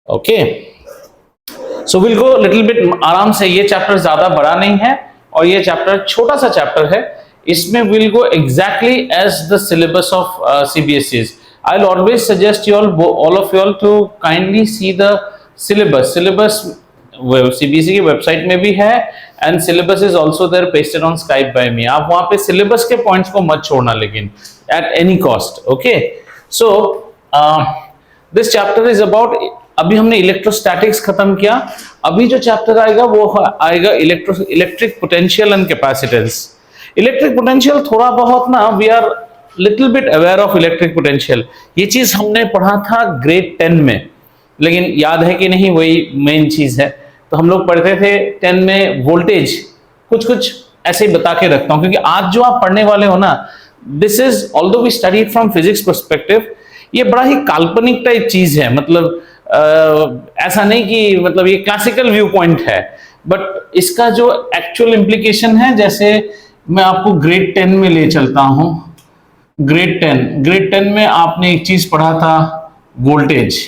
Okay, so will go little bit आराम से, ये चैप्टर ज्यादा बड़ा नहीं है और ये चैप्टर छोटा सा चैप्टर है, इसमें will go exactly as the syllabus of CBSEs. I'll always suggest you all of you all to kindly see the syllabus. CBSE की वेबसाइट में भी है and syllabus is also there pasted on Skype by me. आप वहां पे syllabus के points को मत छोड़ना लेकिन at any cost. Okay, so this chapter is about, अभी हमने इलेक्ट्रोस्टैटिक्स खत्म किया, अभी जो चैप्टर आएगा वो आएगा electric potential and capacitance. Electric potential थोड़ा बहुत ना, we are little bit aware of electric potential. ये चीज हमने पढ़ा था ग्रेड 10 में, लेकिन याद है कि नहीं, वही मेन चीज है. तो हम लोग पढ़ते थे 10 में वोल्टेज, कुछ कुछ ऐसे ही बता के रखता हूं क्योंकि आज जो आप पढ़ने वाले हो ना, this is although we study from physics perspective, ये बड़ा ही काल्पनिक टाइप चीज है. मतलब ऐसा नहीं कि मतलब ये क्लासिकल व्यू पॉइंट है, बट इसका जो एक्चुअल इंप्लीकेशन है, जैसे मैं आपको ग्रेड 10 में ले चलता हूं. ग्रेड 10 में आपने एक चीज पढ़ा था, वोल्टेज.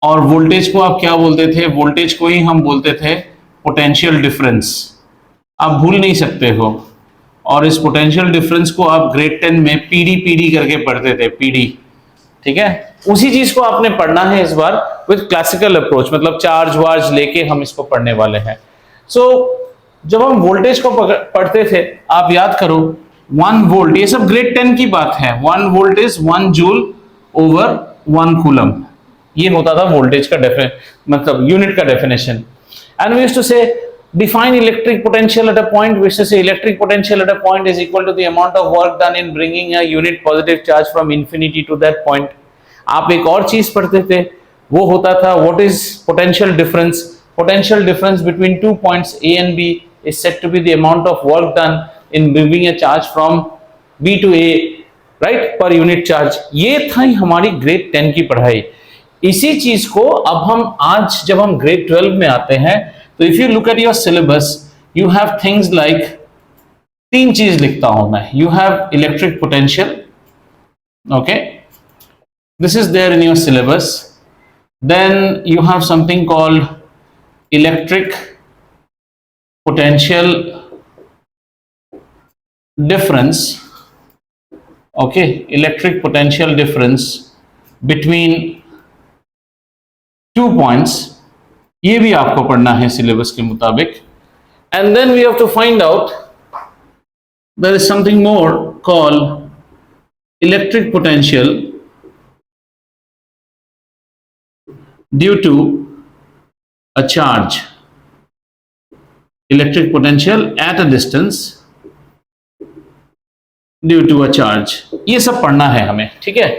और वोल्टेज को आप क्या बोलते थे? वोल्टेज को ही हम बोलते थे पोटेंशियल डिफरेंस. आप भूल नहीं सकते हो. और इस पोटेंशियल डिफरेंस को आप ग्रेड 10 में पीडी करके पढ़ते थे, पीडी. ठीक है, उसी चीज को आपने पढ़ना है इस बार विद क्लासिकल अप्रोच, मतलब चार्ज वार्ज लेके हम इसको पढ़ने वाले हैं. सो जब हम वोल्टेज को पढ़ते थे, आप याद करो 1 वोल्ट, ये सब ग्रेड 10 की बात है. 1 volt is 1 joule over 1 coulomb. ये होता था वोल्टेज का मतलब यूनिट का definition. And we used to say define electric potential at a point, which is electric potential at a point is equal to the amount of work done in bringing a unit positive charge from infinity to that point. आप एक और चीज पढ़ते थे, वो होता था what is potential difference. Potential difference between 2 points A and B is said to be the amount of work done in bringing a charge from B to A, right, per unit charge. ये था हमारी grade 10 की पढ़ाई. इसी चीज को अब हम आज जब हम ग्रेड 12 में आते हैं, तो if you look at your syllabus, you have things like, 3 चीज लिखता हूं मैं. You have electric potential, okay, this is there in your syllabus. Then you have something called electric potential difference. Okay, electric potential difference between 2 points, ये भी आपको पढ़ना है syllabus के मुताबिक. And then we have to find out there is something more called electric potential due to a charge. Electric potential at a distance due to a charge. ये सब पढ़ना है हमें, ठीक है.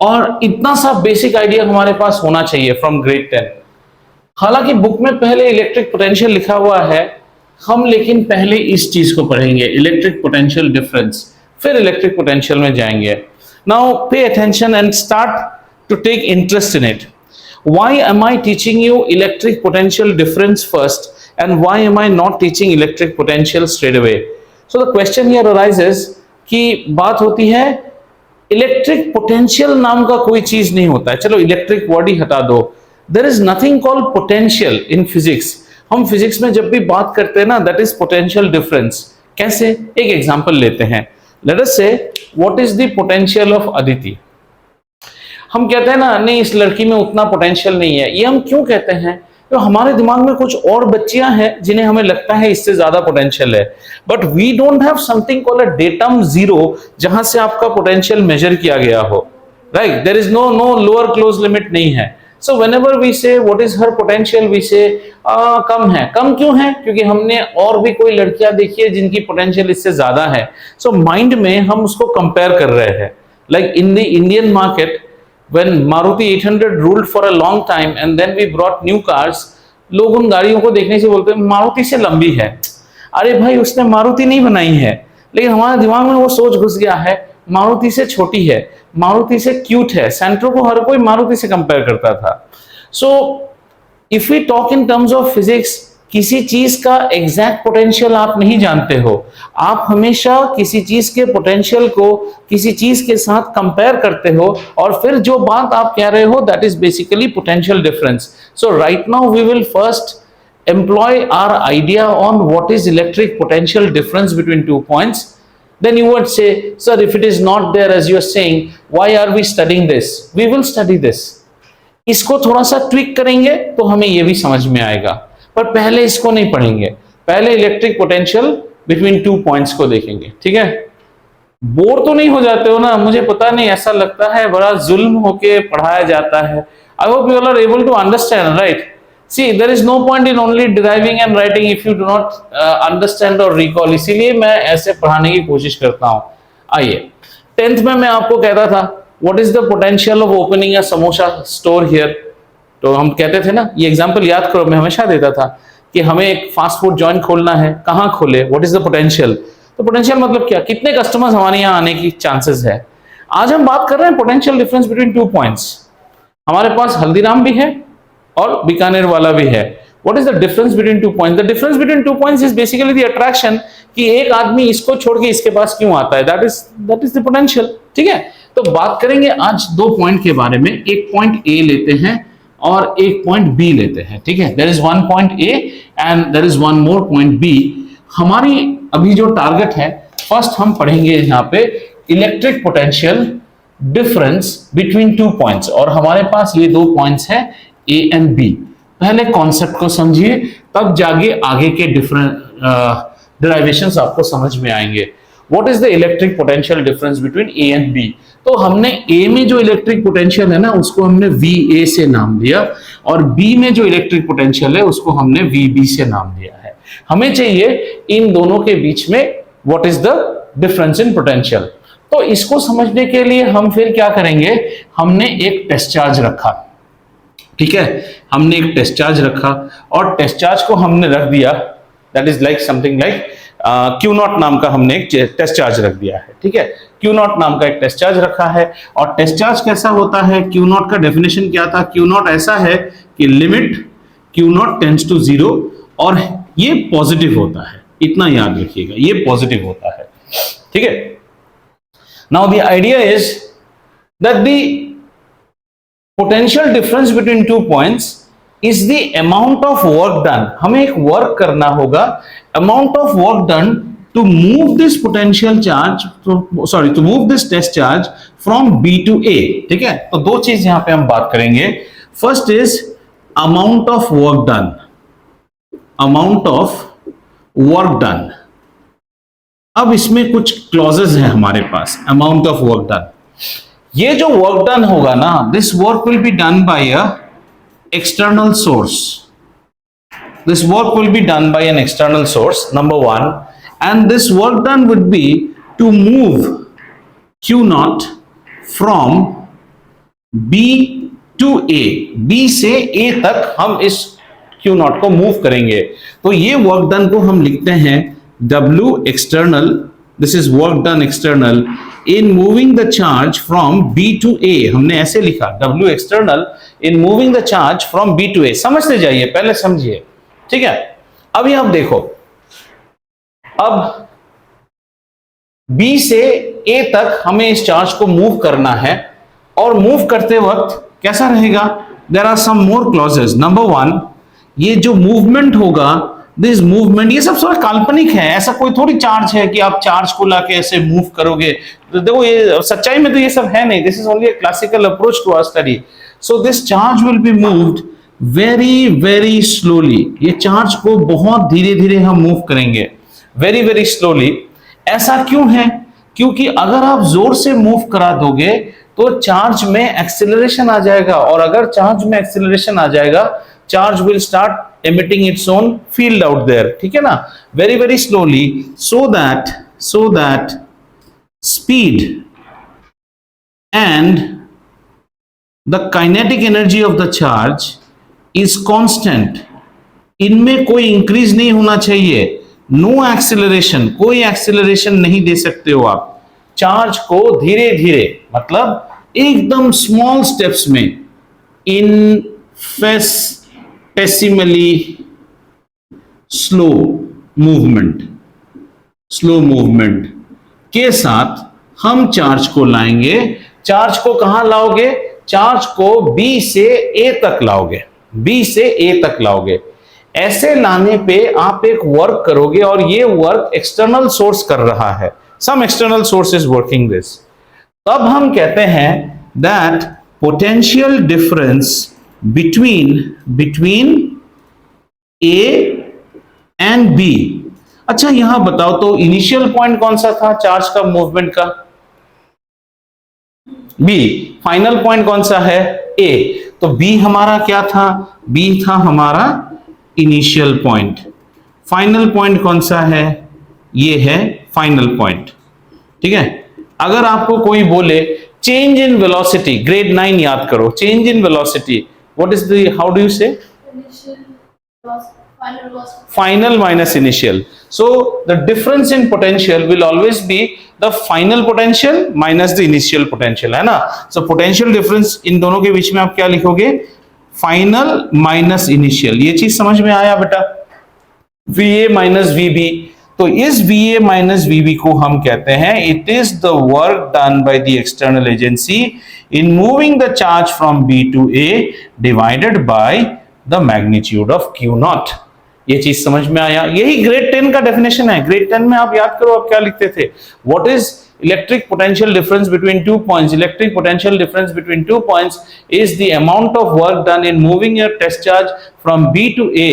और इतना सा बेसिक आइडिया हमारे पास होना चाहिए फ्रॉम ग्रेड 10. हालांकि बुक में पहले इलेक्ट्रिक पोटेंशियल लिखा हुआ है, हम लेकिन पहले इस चीज को पढ़ेंगे, इलेक्ट्रिक पोटेंशियल डिफरेंस, फिर इलेक्ट्रिक पोटेंशियल में जाएंगे. Now pay attention and start to take interest in it. Why am I teaching you electric potential difference first and why am I not teaching electric potential straight away? So the question here arises कि बात होती है electric potential नाम का कोई चीज नहीं होता है. चलो इलेक्ट्रिक वर्ड ही हटा दो. There is nothing called potential in physics. हम फिजिक्स में जब भी बात करते हैं ना, that is potential difference. कैसे? एक एग्जांपल लेते हैं. Let us say what is the potential of Aditi. हम कहते हैं ना, नहीं इस लड़की में उतना पोटेंशियल नहीं है. ये हम क्यों कहते हैं? तो हमारे दिमाग में कुछ और बच्चियां हैं जिन्हें हमें लगता है इससे ज्यादा पोटेंशियल है, but we don't have something called a datum zero जहां से आपका पोटेंशियल मेजर किया गया हो. Right, there is no lower close limit नहीं है. So whenever we say what is her potential, we say कम है. कम क्यों है? क्योंकि हमने और भी कोई लड़कियां देखी है जिनकी पोटेंशियल इससे ज्यादा है. So माइंड में हम उसको कंपेयर कर रहे हैं. Like in the Indian market, when Maruti 800 ruled for a long time and then we brought new cars, लोग उन गाड़ियों को देखने से बोलते हैं मारुति से लंबी है. अरे भाई, उसने मारुति नहीं बनाई है, लेकिन हमारे दिमाग में वो सोच घुस गया है मारुति से छोटी है, मारुति से क्यूट है. सेंट्रो को हर कोई मारुति से कंपेयर करता था. So if we talk in terms of physics, किसी चीज का एग्जैक्ट पोटेंशियल आप नहीं जानते हो, आप हमेशा किसी चीज के पोटेंशियल को किसी चीज के साथ कंपेयर करते हो और फिर जो बात आप कह रहे हो that is basically potential difference. So right now we will first employ our idea on what is electric potential difference between 2 points. Then you would say, sir, if it is not there as you are saying, why are we studying this? We will study this. इसको थोड़ा सा tweak करेंगे तो हमें ये भी समझ में आएगा, पर पहले इसको नहीं पढ़ेंगे, पहले इलेक्ट्रिक पोटेंशियल बिटवीन 2 पॉइंट्स को देखेंगे. ठीक है, बोर तो नहीं हो जाते हो ना? मुझे पता नहीं, ऐसा लगता है बड़ा जुल्म होके पढ़ाया जाता है. I hope you are able to understand, right? See, there is no point in only deriving and writing if you do not understand or recall. इसीलिए मैं ऐसे पढ़ाने की कोशिश करता हूँ. आइए, 10th में मैं आपको कहता था what is the potential of opening a samosa store here. तो हम कहते थे ना, ये एग्जाम्पल याद करो, मैं हमेशा देता था कि हमें एक फास्ट फूड जॉइंट खोलना है, कहाँ खोले, what is the potential. तो पोटेंशियल मतलब क्या, कितने कस्टमर्स हमारे यहाँ आने की चांसेस है. आज हम बात कर रहे हैं पोटेंशियल डिफरेंस बिटवीन 2 पॉइंट्स. हमारे पास हल्दीराम भी है और बीकानेर वाला भी है. What is the difference between 2 points? The difference between 2 points is basically the attraction, कि एक आदमी इसको छोड़ के इसके पास क्यों आता है. That is the potential. ठीक है, तो बात करेंगे आज 2 पॉइंट के बारे में. एक पॉइंट A लेते हैं और एक पॉइंट B लेते हैं. ठीक है, there is one point A and there is one more point B. हमारी अभी जो टारगेट है, फर्स्ट हम पढ़ेंगे यहाँ पे electric potential difference between 2 points, और हमारे पास ये 2 पॉइंट्स है A and B. पहले कॉन्सेप्ट को समझिए, तब जाके आगे के डिफरेंट डेरिवेशंस आपको समझ में आएंगे. What is the electric potential difference between A and B? तो हमने A में जो इलेक्ट्रिक पोटेंशियल है ना, उसको हमने VA से नाम दिया, और B में जो इलेक्ट्रिक पोटेंशियल है उसको हमने VB से नाम दिया है. हमें चाहिए इन दोनों के बीच में what is the difference in potential. तो इसको समझने के लिए हम फिर क्या करेंगे, हमने एक टेस्ट चार्ज रखा. ठीक है, हमने एक टेस्ट चार्ज रखा और टेस्ट चार्ज को हमने रख दिया, that is like something like Q0 नाम का हमने एक टेस्ट चार्ज रख दिया है. ठीक है, Q0 नाम का एक टेस्ट चार्ज रखा है. और टेस्ट चार्ज कैसा होता है, Q0 का डेफिनेशन क्या था, Q0 ऐसा है कि लिमिट Q0 टेंड्स टू 0, और ये पॉजिटिव होता है. इतना याद रखिएगा, ये पॉजिटिव होता है. ठीक है, now the idea is that the potential difference between 2 points is the amount of work done. हमें एक वर्क करना होगा, amount of work done to move this potential charge, to move this test charge from B to A. ठीक है, तो 2 चीज यहां पे हम बात करेंगे. First is amount of work done. amount of work done. अब इसमें कुछ क्लॉजेस हैं हमारे पास. amount of work done, ये जो वर्क डन होगा ना, this work will be done by a external source. This work will be done by an external source, number 1, and this work done would be to move Q0 from B to A. B से A तक हम इस Q0 को move करेंगे. तो ये work done को हम लिखते हैं W external. This is work done external in moving the charge from B to A. हमने ऐसे लिखा, W external in moving the charge from B to A. समझते जाइए, पहले समझिए. ठीक है, अभी आप देखो, अब B से A तक हमें इस चार्ज को मूव करना है, और मूव करते वक्त कैसा रहेगा, there are some more clauses. Number 1, ये जो मूवमेंट होगा, दिस मूवमेंट, ये सब थोड़ा काल्पनिक है. ऐसा कोई थोड़ी चार्ज है कि आप चार्ज को लाके ऐसे मूव करोगे. तो देखो, ये सच्चाई में तो ये सब है नहीं. This is only a classical approach to our study. So this charge will be moved very very slowly. ये चार्ज को बहुत धीरे धीरे हम मूव करेंगे, वेरी वेरी स्लोली. ऐसा क्यों है, क्योंकि अगर आप जोर से मूव करा दोगे तो चार्ज में एक्सेलरेशन आ जाएगा, और अगर चार्ज में एक्सेलरेशन आ जाएगा, charge will start emitting its own field out there. ठीक है ना, very very slowly, so that speed and the kinetic energy of the charge is constant. इनमें कोई इंक्रीज नहीं होना चाहिए. नो एक्सेलरेशन, कोई एक्सेलरेशन नहीं दे सकते हो आप. चार्ज को धीरे धीरे, मतलब एकदम स्मॉल स्टेप्स में, इनफिनिटेसिमली स्लो मूवमेंट के साथ हम चार्ज को लाएंगे। चार्ज को कहां लाओगे? चार्ज को B से A तक लाओगे, B से A तक लाओगे। ऐसे लाने पे आप एक वर्क करोगे और ये वर्क एक्सटर्नल सोर्स कर रहा है, some external source is working this. तब हम कहते हैं that potential difference between A and B। अच्छा यहां बताओ तो इनिशियल पॉइंट कौन सा था चार्ज का, मूवमेंट का? B। फाइनल पॉइंट कौन सा है? A। तो B हमारा क्या था? B था हमारा इनिशियल पॉइंट। फाइनल पॉइंट कौन सा है? ये है फाइनल पॉइंट। ठीक है। अगर आपको कोई बोले चेंज इन वेलोसिटी, ग्रेड 9 याद करो, change in velocity, what is the, how do you से? Final minus initial. So the difference in potential will always be the final potential minus the initial potential, है ना? So potential difference इन दोनों के बीच में आप क्या लिखोगे? Final minus initial। ये चीज समझ में आया बेटा? VA minus VB। तो इस VA minus VB को हम कहते हैं it is the work done by the external agency in moving the charge from B to A divided by the magnitude of Q naught। ये चीज समझ में आया? यही ग्रेड 10 का डेफिनेशन है। ग्रेड 10 में आप याद करो आप क्या लिखते थे? What is electric potential difference between two points? Electric potential difference between two points is the amount of work done in moving your test charge from B to A,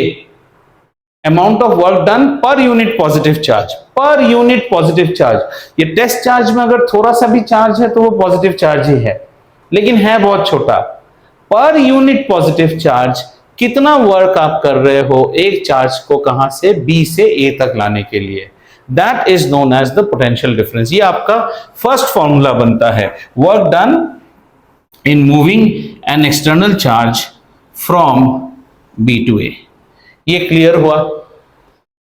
amount of work done per unit positive charge, per unit positive charge. ये test charge में अगर थोड़ा सा भी charge है तो वो positive charge ही है, लेकिन है बहुत छोटा। पर यूनिट पॉजिटिव चार्ज कितना वर्क आप कर रहे हो एक चार्ज को कहां से? B से A तक लाने के लिए, that is known as the potential difference. ये आपका फर्स्ट फॉर्मूला बनता है, work done in moving an external charge from B to A। ये क्लियर हुआ?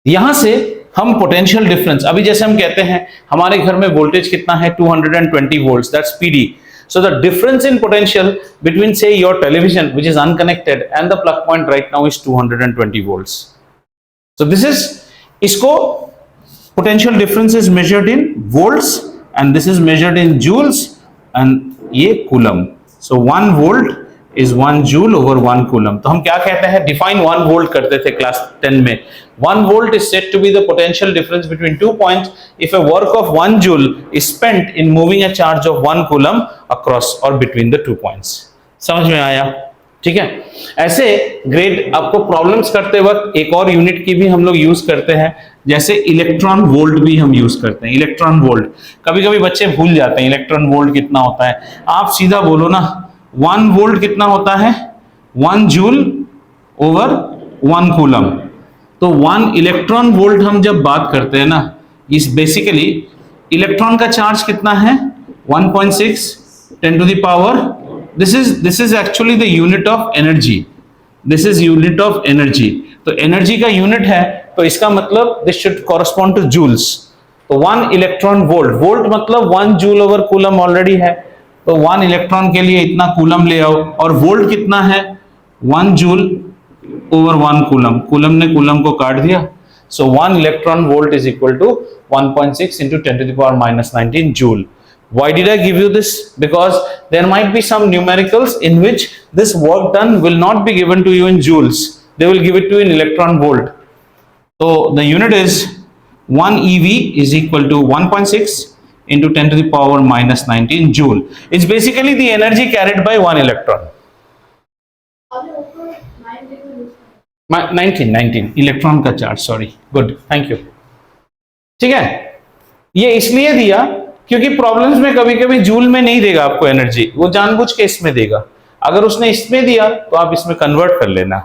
यहां से हम पोटेंशियल डिफरेंस, अभी जैसे हम कहते हैं हमारे घर में वोल्टेज कितना है? 220 volts, that's PD। So the difference in potential between say your television which is unconnected and the plug point right now is 220 volts. So this is, इसको potential difference is measured in volts and this is measured in joules and ये coulomb. So 1 volt is 1 joule over 1 coulomb। तो हम क्या कहते हैं? define 1 volt करते थे class 10 में। 1 volt is said to be the potential difference between 2 points if a work of 1 joule is spent in moving a charge of 1 coulomb across or between the 2 points। समझ में आया? ठीक है। ऐसे grade आपको प्रॉब्लम्स करते वक्त एक और यूनिट की भी हम लोग यूज करते हैं, जैसे इलेक्ट्रॉन वोल्ट भी हम यूज करते हैं। इलेक्ट्रॉन वोल्ट कभी कभी बच्चे भूल जाते हैं इलेक्ट्रॉन वोल्ट कितना होता है। आप सीधा बोलो ना 1 वोल्ट कितना होता है? 1 जूल ओवर 1 कूलम। तो 1 इलेक्ट्रॉन वोल्ट हम जब बात करते हैं ना, इस बेसिकली इलेक्ट्रॉन का चार्ज कितना है? 1.6 10 to the power, this is actually the unit of energy, this is unit of energy। तो एनर्जी का यूनिट है तो इसका मतलब this should correspond to joules। तो 1 इलेक्ट्रॉन वोल्ट, वोल्ट मतलब 1 जूल ओवर कूलम ऑलरेडी है, तो 1 इलेक्ट्रॉन के लिए इतना कूलम ले आओ। और वोल्ट कितना है? 1 जूल ओवर 1 कूलम, कूलम ने कूलम को काट दिया। So 1 electron volt is equal to 1.6 into 10 to the power minus 19 joule। Why did I give you this? Because there might be some numericals in which this work done will not be given to you in joules, they will give it to you in electron volt। So the unit is 1 eV is equal to 1.6 into 10 to the power minus 19 joule। It's basically the energy carried by 1 electron। 19 electron का charge, sorry, good, thank you. ठीक है, ये इसलिए दिया क्योंकि problems में कभी कभी जूल में नहीं देगा आपको एनर्जी, वो जानबूझ के इसमें देगा। अगर उसने इसमें दिया तो आप इसमें कन्वर्ट कर लेना।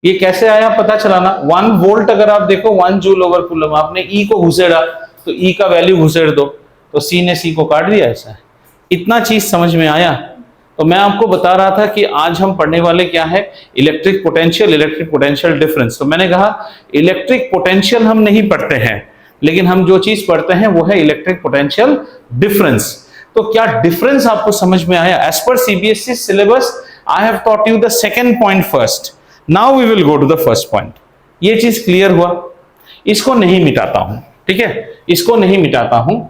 ये कैसे आया पता चलाना। 1 वोल्ट अगर आप देखो 1 जूल ओवर कूलम, आपने ई को घुसेड़ा तो ई का वैल्यू घुसेड़ दो, तो सी ने सी को काट दिया। ऐसा इतना चीज समझ में आया। तो मैं आपको बता रहा था कि आज हम पढ़ने वाले क्या है, इलेक्ट्रिक पोटेंशियल डिफरेंस। तो मैंने कहा इलेक्ट्रिक पोटेंशियल हम नहीं पढ़ते हैं, लेकिन हम जो चीज पढ़ते हैं वो है इलेक्ट्रिक पोटेंशियल डिफरेंस। तो क्या डिफरेंस आपको समझ में आया? As per CBSE syllabus I have taught you the second point first, now we will go to the first point. ये चीज क्लियर हुआ। इसको नहीं मिटाता हूं, ठीक है, इसको नहीं मिटाता हूं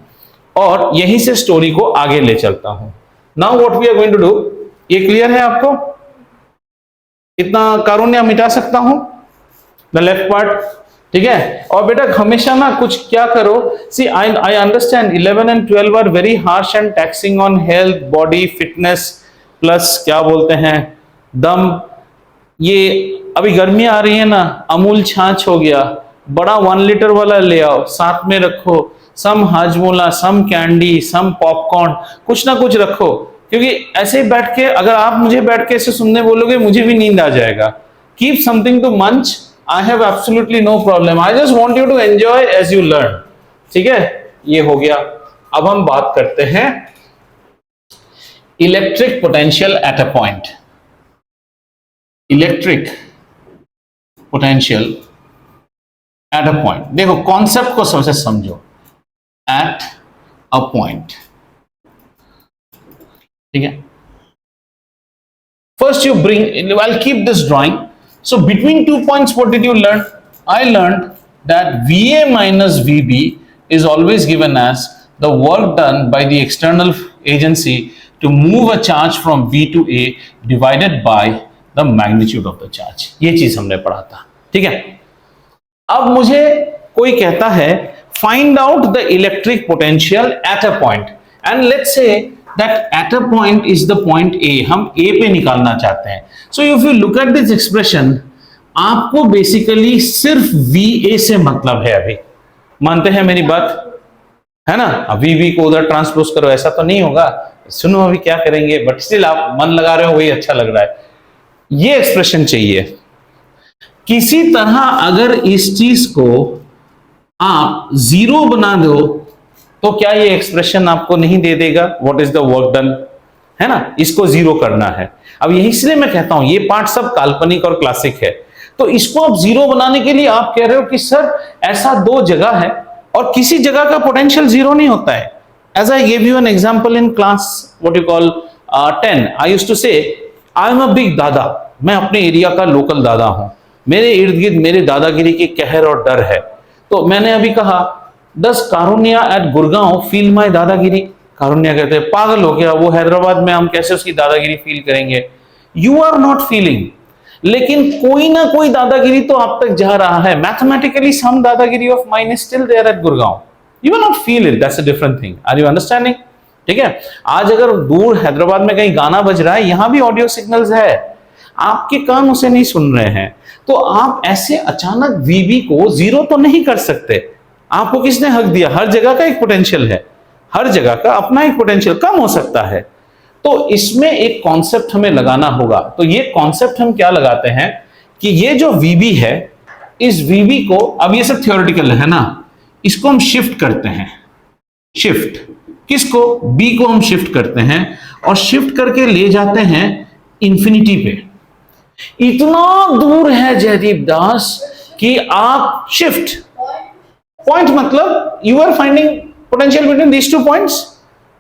और यहीं से स्टोरी को आगे ले चलता हूं। Now what we are going to do, ये क्लियर है आपको? इतना कारुण्य मिटा सकता हूं, द लेफ्ट पार्ट, ठीक है। और बेटा हमेशा ना कुछ क्या करो, see I understand 11 and 12 are very harsh and taxing on health, body, fitness, plus क्या बोलते हैं, दम। ये अभी गर्मी आ रही है ना, अमूल छाछ हो गया, बड़ा 1 लीटर वाला ले आओ, साथ में रखो सम हाजमोला, सम कैंडी, सम पॉपकॉर्न, कुछ ना कुछ रखो, क्योंकि ऐसे ही बैठ के अगर आप मुझे बैठ के ऐसे सुनने बोलोगे मुझे भी नींद आ जाएगा। Keep something to munch, I have absolutely no problem, I just want you to enjoy as you learn, ठीक है। ये हो गया। अब हम बात करते हैं electric potential at a point. Electric potential at a point, देखो कॉन्सेप्ट को सबसे समझो, एट अ पॉइंट, ठीक है। First you bring, I'll keep this drawing. So between 2 points, what did you learn? I learned that VA minus VB is always given as the work done by the external agency to move a charge from V to A divided by the magnitude of the charge. ये चीज हमने पढ़ा था, ठीक है। अब मुझे कोई कहता है find out the electric potential at a point, and let's say that at a point is the point A, हम A पे निकालना चाहते हैं। So if you look at this expression, आपको बेसिकली सिर्फ VA से मतलब है, अभी मानते हैं मेरी बात, है ना। अब VB को उधर ट्रांसपोज करो, ऐसा तो नहीं होगा, सुनो अभी क्या करेंगे, बट स्टिल आप मन लगा रहे हो, वही अच्छा लग रहा है। ये एक्सप्रेशन चाहिए। किसी तरह अगर इस चीज को आप जीरो बना दो तो क्या ये एक्सप्रेशन आपको नहीं दे देगा what is the work done, है ना। इसको जीरो करना है। अब यही इसलिए मैं कहता हूं ये पार्ट सब काल्पनिक और क्लासिक है। तो इसको आप जीरो बनाने के लिए आप कह रहे हो कि सर ऐसा 2 जगह है और किसी जगह का पोटेंशियल जीरो नहीं होता है। As I give you an example in class what you call 10, I used to say I am a big दादा, मैं अपने एरिया का लोकल दादा हूं, मेरे इर्द गिर्द मेरे दादागिरी की कहर और डर है। तो मैंने अभी कहा डस Karunya eight Gurgaon feel my दादागिरी, कारुण्या कहते हैं पागल हो गया, वो हैदराबाद में हम कैसे उसकी दादागिरी फील करेंगे। यू आर नॉट फीलिंग, लेकिन कोई ना कोई दादागिरी तो आप तक जा रहा है। मैथमेटिकली सम दादागिरी of mine is still there at Gurgaon, you will not feel it, that's a different thing. Are you understanding? ठीक है। आज अगर दूर हैदराबाद में कहीं गाना बज रहा है, यहां भी ऑडियो सिग्नल्स है, आपके कान उसे नहीं सुन रहे हैं, तो आप ऐसे अचानक वीबी को जीरो तो नहीं कर सकते। आपको किसने हक दिया? हर जगह का एक पोटेंशियल है, हर जगह का अपना एक पोटेंशियल, कम हो सकता है। तो इसमें एक कॉन्सेप्ट हमें लगाना होगा। तो ये कॉन्सेप्ट हम क्या लगाते हैं कि ये जो वीबी है, इस वीबी को, अब ये सब थ्योरेटिकल है ना, इसको हम शिफ्ट करते हैं। शिफ्ट किसको? बी को हम शिफ्ट करते हैं और शिफ्ट करके ले जाते हैं इंफिनिटी पे। इतना दूर है जयदीप दास कि आप शिफ्ट पॉइंट, मतलब you are finding potential between these 2 points,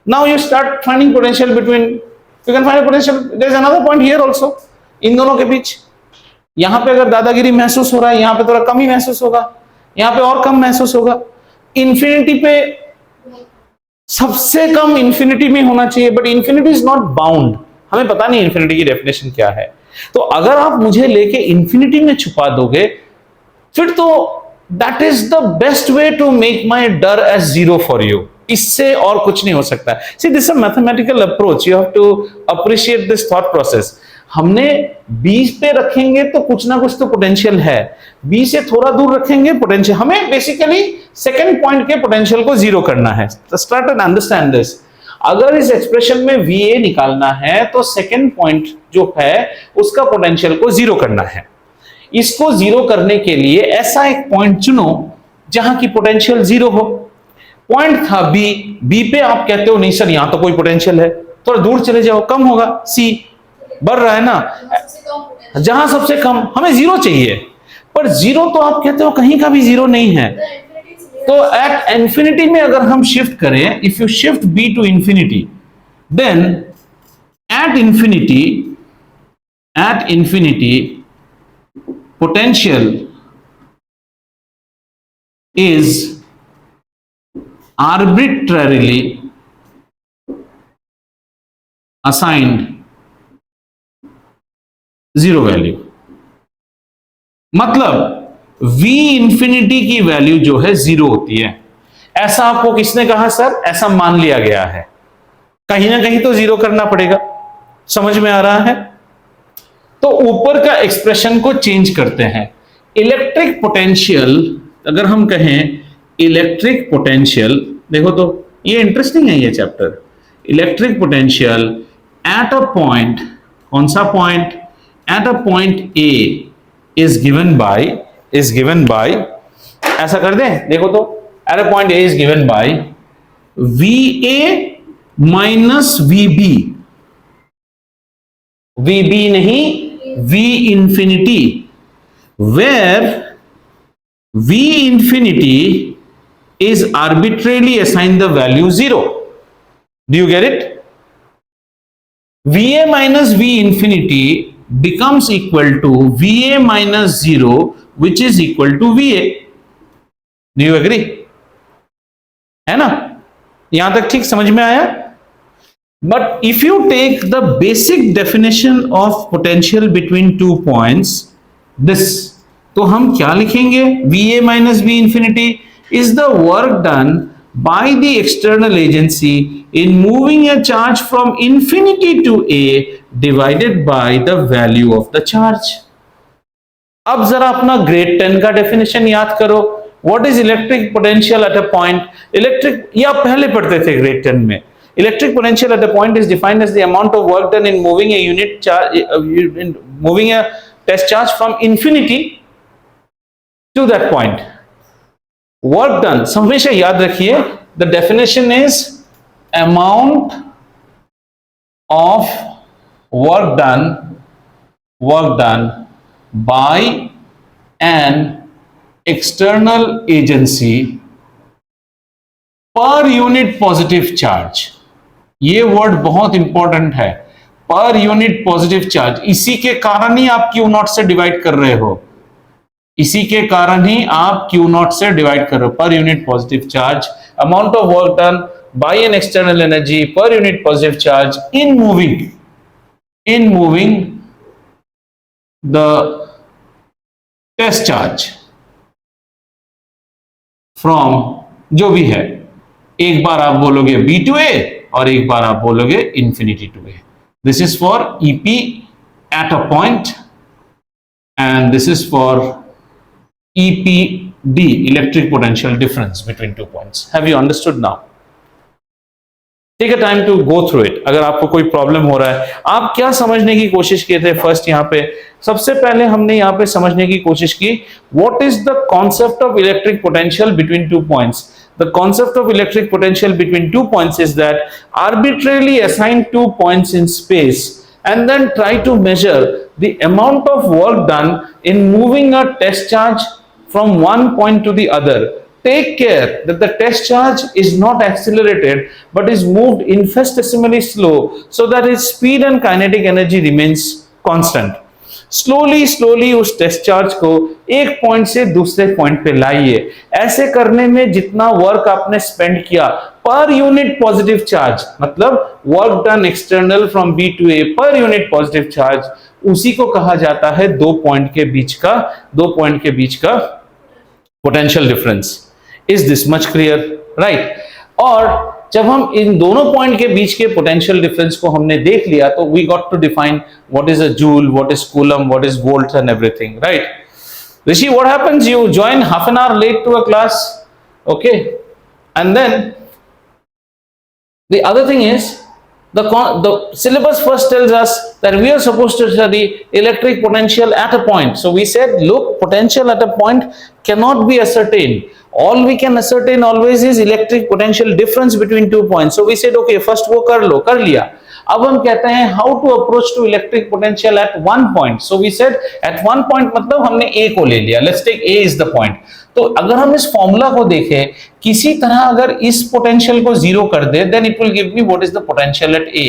now you start finding potential between, you can find potential, there is another point here also, इन दोनों के बीच। यहां पे अगर दादागिरी महसूस हो रहा है, यहां पे थोड़ा कम ही महसूस होगा, यहां पे और कम महसूस होगा। इंफिनिटी पे सबसे कम इंफिनिटी में होना चाहिए, but infinity is not bound, हमें पता नहीं इंफिनिटी की डेफिनेशन क्या है। तो अगर आप मुझे लेके इंफिनिटी में छुपा दोगे, फिर तो that is the best way to make my डर एज जीरो फॉर यू। इससे और कुछ नहीं हो सकता। See this a mathematical approach, you have to appreciate this thought process. हमने 20 पे रखेंगे तो कुछ ना कुछ तो पोटेंशियल है, 20 से थोड़ा दूर रखेंगे पोटेंशियल, हमें बेसिकली सेकंड पॉइंट के पोटेंशियल को जीरो करना है। Start and understand this. अगर इस एक्सप्रेशन में VA निकालना है तो सेकंड पॉइंट जो है उसका पोटेंशियल को जीरो करना है। इसको जीरो करने के लिए ऐसा एक पॉइंट चुनो जहां की पोटेंशियल जीरो हो। पॉइंट था बी पे आप कहते हो नहीं सर यहां तो कोई पोटेंशियल है, थोड़ा दूर चले जाओ, कम होगा, सी बढ़ रहा है ना, जहां सबसे कम, हमें जीरो चाहिए, पर जीरो तो आप कहते हो कहीं का भी जीरो नहीं है। तो एट इंफिनिटी में अगर हम शिफ्ट करें, if you shift B to infinity, then at infinity potential is arbitrarily assigned zero value. मतलब v इंफिनिटी की वैल्यू जो है जीरो होती है। ऐसा आपको किसने कहा सर? ऐसा मान लिया गया है। कहीं ना कहीं तो जीरो करना पड़ेगा, समझ में आ रहा है? तो ऊपर का एक्सप्रेशन को चेंज करते हैं। इलेक्ट्रिक पोटेंशियल, अगर हम कहें इलेक्ट्रिक पोटेंशियल, देखो तो ये इंटरेस्टिंग है ये chapter. Electric potential at a point, कौन सा point? At a point A is given by, ऐसा कर दें, देखो तो, at a point A is given by V A minus V B, V B नहीं, V infinity, where V infinity is arbitrarily assigned the value 0. Do you get it? VA minus V infinity becomes equal to VA minus 0, which is equal to VA. Do you agree? है ना? यहां तक ठीक समझ में आया? But if you take the basic definition of potential between two points, this, तो हम क्या लिखेंगे? VA minus V infinity is the work done by the external agency in moving a charge from infinity to A divided by the value of the charge. अब जरा अपना grade 10 का definition याद करो। What is electric potential at a point? Electric, ये आप पहले पढ़ते थे ग्रेड 10 में। Electric potential at a point is defined as the amount of work done in moving a unit charge, moving a test charge from infinity to that point. Work done, हमेशा याद रखिए, the definition is amount of work done by an external agency per unit positive charge. ये word बहुत important है, पर unit positive charge. इसी के कारण ही आप क्यू नॉट से डिवाइड कर रहे हो, इसी के कारण ही आप Q नॉट से डिवाइड करो, per unit positive charge, amount of work done by an external energy per unit positive charge in moving the test charge from, जो भी है, एक बार आप बोलोगे B टू A और एक बार आप बोलोगे infinity to A। This is for EP at a point and this is for EPD, electric potential difference between 2 points. Have you understood now? Take a time to go through it. अगर आपको कोई problem हो रहा है, आप क्या समझने की कोशिश किए थे? फर्स्ट यहाँ पे सबसे पहले हमने यहाँ पे समझने की कोशिश की, what is the concept of electric potential between 2 points? The concept of electric potential between 2 points is that arbitrarily assign 2 points in space and then try to measure the amount of work done in moving a test charge from one point to the other. Take care that the test charge is not accelerated but is moved infinitesimally slow so that its speed and kinetic energy remains constant. Slowly उस test charge को एक point से दूसरे point पे लाइए। ऐसे करने में जितना वर्क आपने स्पेंड किया पर यूनिट पॉजिटिव चार्ज, मतलब work done external from B to A per unit positive charge, उसी को कहा जाता है दो पॉइंट के बीच का potential difference. Is this much clear? Right. और जब हम इन दोनों पॉइंट के बीच के पोटेंशियल डिफरेंस को हमने देख लिया, तो we got to define what is a joule, what is coulomb, what is volt and everything, right? Rishi, what happens? You join half an hour late to a class, okay? And then the other thing is the syllabus first tells us that we are supposed to study electric potential at a point. So we said, look, potential at a point cannot be ascertained. All we can ascertain always is electric potential difference between 2 points. So we said, okay, first वो कर लिया। अब हम कहते हैं how to approach to electric potential at one point. So we said at one point मतलब हमने A को ले लिया। Let's take A is the point. तो अगर हम इस फॉर्मूला को देखें, किसी तरह अगर इस पोटेंशियल को जीरो कर दे, then it will give me what is the potential at A.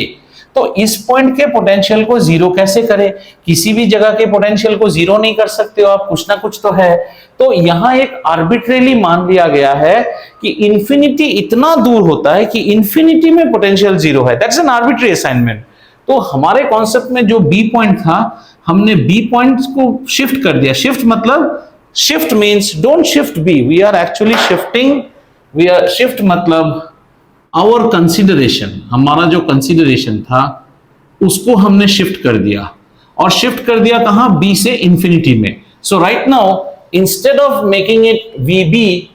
तो इस पॉइंट के पोटेंशियल को जीरो कैसे करें? किसी भी जगह के पोटेंशियल को जीरो नहीं कर सकते हो आप, कुछ ना कुछ तो है। तो यहां एक आर्बिट्रेली मान लिया गया है कि इंफिनिटी इतना दूर होता है कि इंफिनिटी में पोटेंशियल जीरो है। That's an arbitrary assignment. तो हमारे कॉन्सेप्ट में जो बी पॉइंट था, हमने बी पॉइंट को शिफ्ट कर दिया। शिफ्ट मतलब, shift means don't shift B, we are actually shifting, we are shift मतलब आवर कंसिडरेशन, हमारा जो कंसिडरेशन था उसको हमने शिफ्ट कर दिया। और शिफ्ट कर दिया कहां? बी से इंफिनिटी में। So right now instead of making it V B,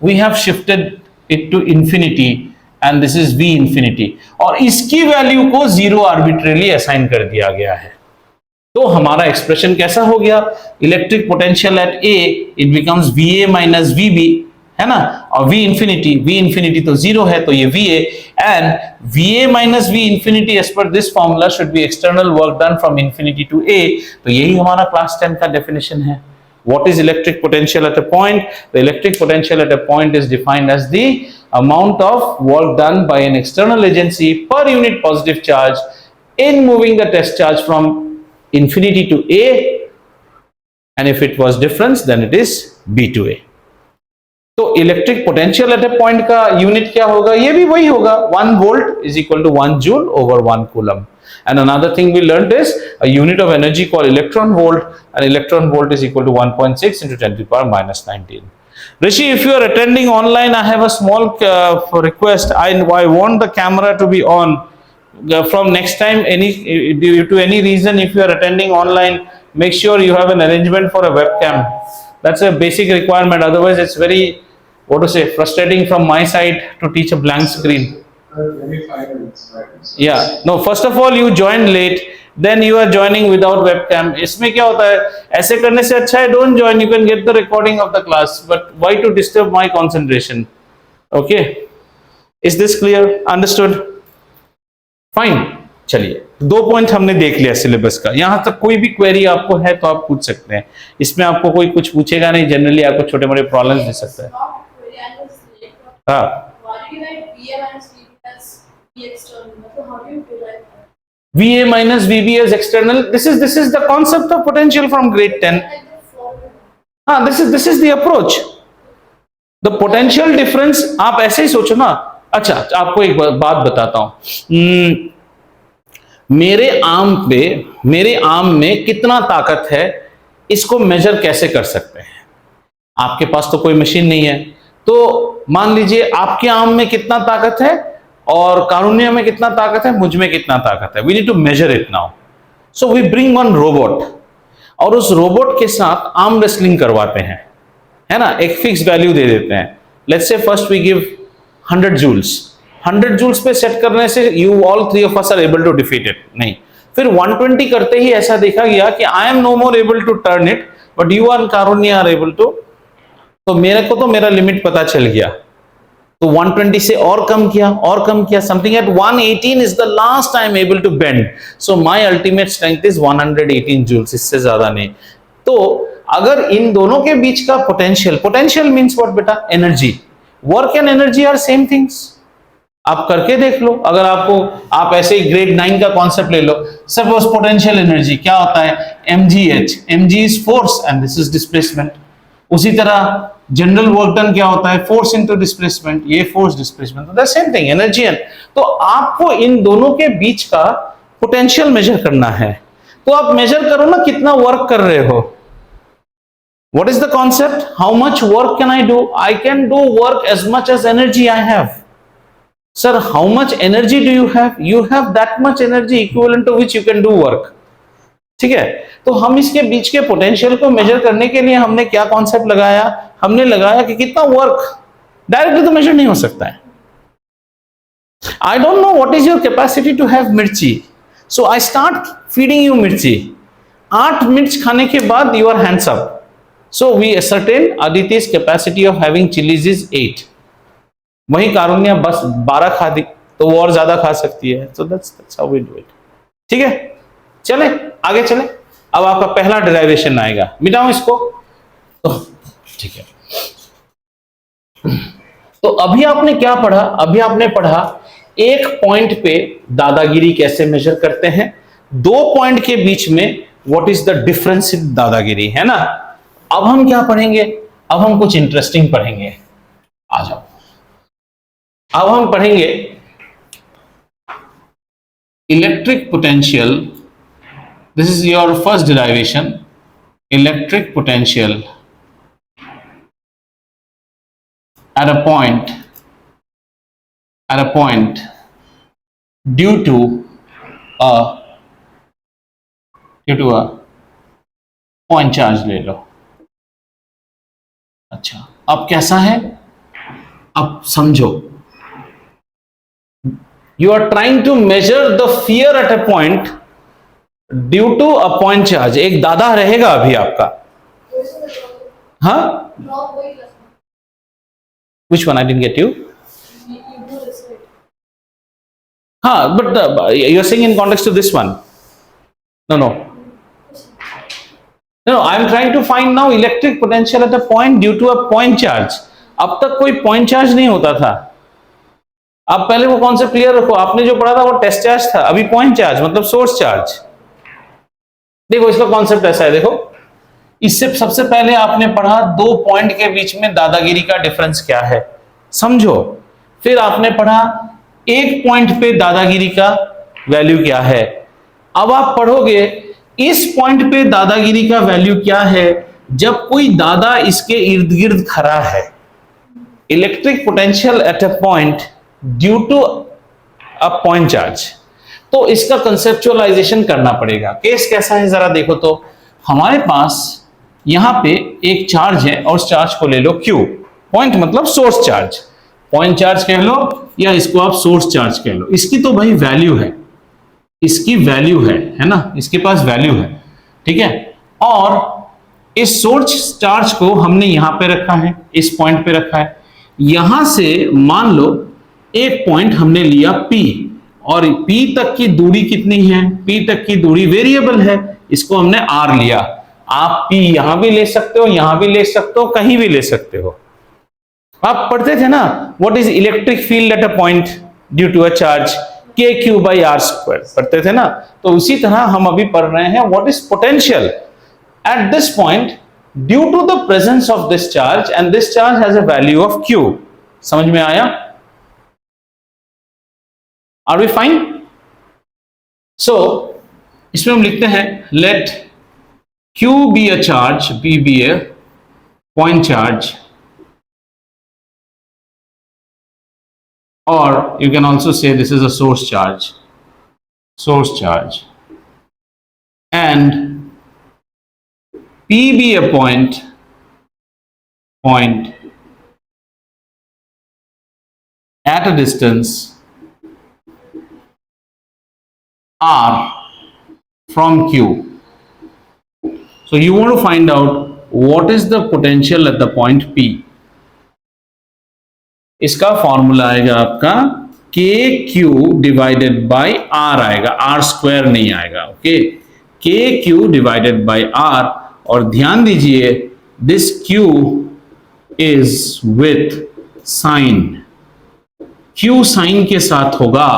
we have shifted it to infinity and this is V infinity, और इसकी वैल्यू को जीरो आर्बिट्रेरली असाइन कर दिया गया है। तो हमारा एक्सप्रेशन कैसा हो गया? Electric potential at A, it becomes V A minus V B, है ना, और वी इंफिनिटी तो जीरो है, तो ये V A, and V A minus V infinity as per this formula should be external work done from infinity to A. तो यही हमारा क्लास 10 का डेफिनेशन है। What is electric potential at a point? The electric potential at a point is defined as the amount of work done by an external agency per unit positive charge in moving the test charge from infinity to A, and if it was difference then it is B to A. तो electric potential at A point का unit क्या होगा? ये भी वही होगा, 1 volt is equal to 1 joule over 1 coulomb. And another thing we learned is a unit of energy called electron volt, and electron volt is equal to 1.6 into 10 to the power minus 19. Rishi, if you are attending online, I have a small request. I want the camera to be on. From next time, due to any reason, if you are attending online, make sure you have an arrangement for a webcam. That's a basic requirement. Otherwise, it's very, what to say, frustrating from my side to teach a blank screen. Yeah, no, first of all you joined late, then you are joining without webcam. इसमें क्या होता है? ऐसे करने से अच्छा है don't join, you can get the recording of the class, but why to disturb my concentration? Okay, is this clear? Understood? Fine. चलिए, 2 पॉइंट हमने देख लिया सिलेबस का। यहां तक कोई भी क्वेरी आपको है तो आप पूछ सकते हैं, इसमें आपको कोई कुछ पूछेगा नहीं, जनरली आपको छोटे मोटे प्रॉब्लम्स दे सकता है। हाँ, VA minus VB as external. This is the concept of potential from grade 10. This is the approach. The potential difference, आप ऐसे ही सोचो ना। अच्छा, आपको एक बात बताता हूं। मेरे आर्म में कितना ताकत है, इसको मेजर कैसे कर सकते हैं? आपके पास तो कोई मशीन नहीं है, तो मान लीजिए आपके आर्म में कितना ताकत है और कारुण्य में कितना ताकत है, मुझ में कितना ताकत है। We need to measure it now. So we bring one robot, और उस रोबोट के साथ आर्म रेसलिंग करवाते हैं, है ना, एक फिक्स वैल्यू दे देते हैं। Let's say first we give 100 joules. 100 joules पे सेट करने से you all 3 of us are able to defeat it. नहीं, फिर 120 करते ही ऐसा देखा गया कि I am no more able to turn it, but you are Karunya are able to. तो मेरे को तो मेरा लिमिट पता चल गया, तो 120 से और कम किया, something at 118 is the last I am able to bend, so my ultimate strength is 118 joules, इससे ज्यादा नहीं। तो अगर इन दोनों के बीच का पोटेंशियल मींस व्हाट बेटा? Energy. Work and energy are same things. आप करके देख लो। अगर आप ऐसे ही ग्रेड 9 का कॉन्सेप्ट ले लो, सपोज पोटेंशियल एनर्जी क्या होता है? mgh, mg is force and this is displacement. उसी तरह जनरल वर्क डन क्या होता है? फोर्स इनटू डिस्प्लेसमेंट, ये फोर्स डिस्प्लेसमेंट, तो that same thing, energy and. तो आपको इन दोनों के बीच का पोटेंशियल मेजर करना है, तो आप मेजर करो ना कितना वर्क कर रहे हो। What is the concept? How much work can I do? I can do work as much as energy I have. Sir, how much energy do you have? You have that much energy equivalent to which you can do work. ठीक है, तो हम इसके बीच के potential को major करने के लिए हमने क्या कॉन्सेप्ट लगाया? हमने लगाया कि कितना वर्क, डायरेक्टली तो मेजर नहीं हो सकता है। I don't know what is your capacity to have मिर्ची, so I start feeding you मिर्ची। 8 मिर्च खाने के बाद you are hands up. So we ascertain Aditi's capacity of having chilies is 8. वही कारुण्या बस 12 खा दी, तो वो और ज्यादा खा सकती है। So that's how we do it. ठीक है, चले आगे चले। अब आपका पहला डेरिवेशन आएगा, मिटाओ इसको। तो ठीक है, तो अभी आपने क्या पढ़ा? अभी आपने पढ़ा एक पॉइंट पे दादागिरी कैसे मेजर करते हैं, दो पॉइंट के बीच में what is the difference in दादागिरी, है ना। अब हम क्या पढ़ेंगे, अब हम कुछ इंटरेस्टिंग पढ़ेंगे, आ जाओ। अब हम पढ़ेंगे electric potential, this is your first derivation, electric potential at a point due to a point charge ले लो। अच्छा, अब कैसा है, अब समझो, you are trying to measure the fear at a point due to a point charge। एक दादा रहेगा अभी आपका, हाँ, which one? I didn't get you. हाँ, but you're saying in context to this one. No. I am trying to find now electric potential at a point due to a point charge. अब तक कोई point charge नहीं होता था। आप पहले वो कॉन्सेप्ट क्लियर रखो, आपने जो पढ़ा था वो टेस्ट चार्ज था, अभी point charge मतलब सोर्स चार्ज। देखो इसका कॉन्सेप्ट ऐसा है, देखो इससे सबसे पहले आपने पढ़ा दो पॉइंट के बीच में दादागिरी का डिफरेंस क्या है, समझो। फिर आपने पढ़ा एक पॉइंट पे दादागिरी का वैल्यू क्या है। अब आप पढ़ोगे इस पॉइंट पे दादागिरी का वैल्यू क्या है जब कोई दादा इसके इर्द गिर्द खड़ा है। Electric potential at a point due to a point charge, तो इसका कंसेप्चुअलाइजेशन करना पड़ेगा। केस कैसा है जरा देखो तो, हमारे पास यहां पे एक चार्ज है और उस चार्ज को ले लो Q, पॉइंट मतलब सोर्स चार्ज, पॉइंट चार्ज कह लो या इसको आप सोर्स चार्ज कह लो। इसकी तो भाई वैल्यू है, इसकी वैल्यू है ना, इसके पास वैल्यू है, ठीक है। और इस सोर्स चार्ज को हमने यहां पे रखा है, इस पॉइंट पे रखा है। यहां से मान लो एक पॉइंट हमने लिया P, और P तक की दूरी कितनी है, P तक की दूरी वेरिएबल है, इसको हमने R लिया। आप P यहां भी ले सकते हो, यहां भी ले सकते हो, कहीं भी ले सकते हो। आप पढ़ते थे ना what is electric field at a point due to a charge, KQ/R², पढ़ते थे ना। तो उसी तरह हम अभी पढ़ रहे हैं what is potential at this point due to the presence of this charge, and this charge has a value of Q। समझ में आया? Are we fine? सो इसमें हम लिखते हैं late Q be a charge, P be a point charge, or you can also say this is a source charge, and P be a point at a distance R from Q. So you want to find out what is the potential at the point P. इसका formula आएगा आपका KQ divided by R आएगा, R² नहीं आएगा, okay. KQ divided by R, और ध्यान दीजिए this Q is with sign, Q sign के साथ होगा।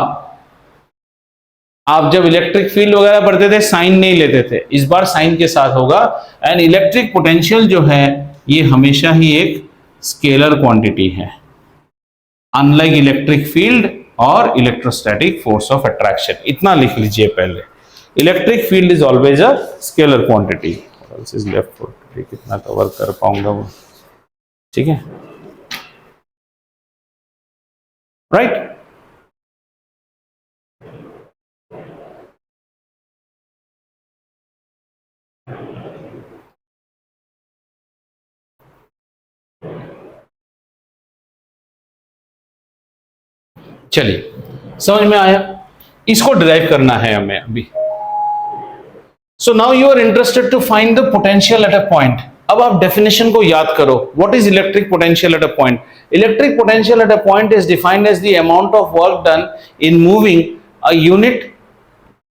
आप जब इलेक्ट्रिक फील्ड वगैरह पढ़ते थे साइन नहीं लेते थे, इस बार साइन के साथ होगा। एंड इलेक्ट्रिक पोटेंशियल जो है ये हमेशा ही एक स्केलर क्वांटिटी है, अनलाइक इलेक्ट्रिक फील्ड और इलेक्ट्रोस्टैटिक फोर्स ऑफ अट्रैक्शन। इतना लिख लीजिए पहले, electric field is always a scalar quantity. Left foot कितना कवर कर पाऊंगा वो, ठीक है, राइट। चलिए समझ में आया, इसको डिराइव करना है हमें अभी। So now you are interested to find the potential at a point. अब आप डेफिनेशन को याद करो, what is electric potential at a point. Electric potential at a point is defined as the amount of work done in moving a unit,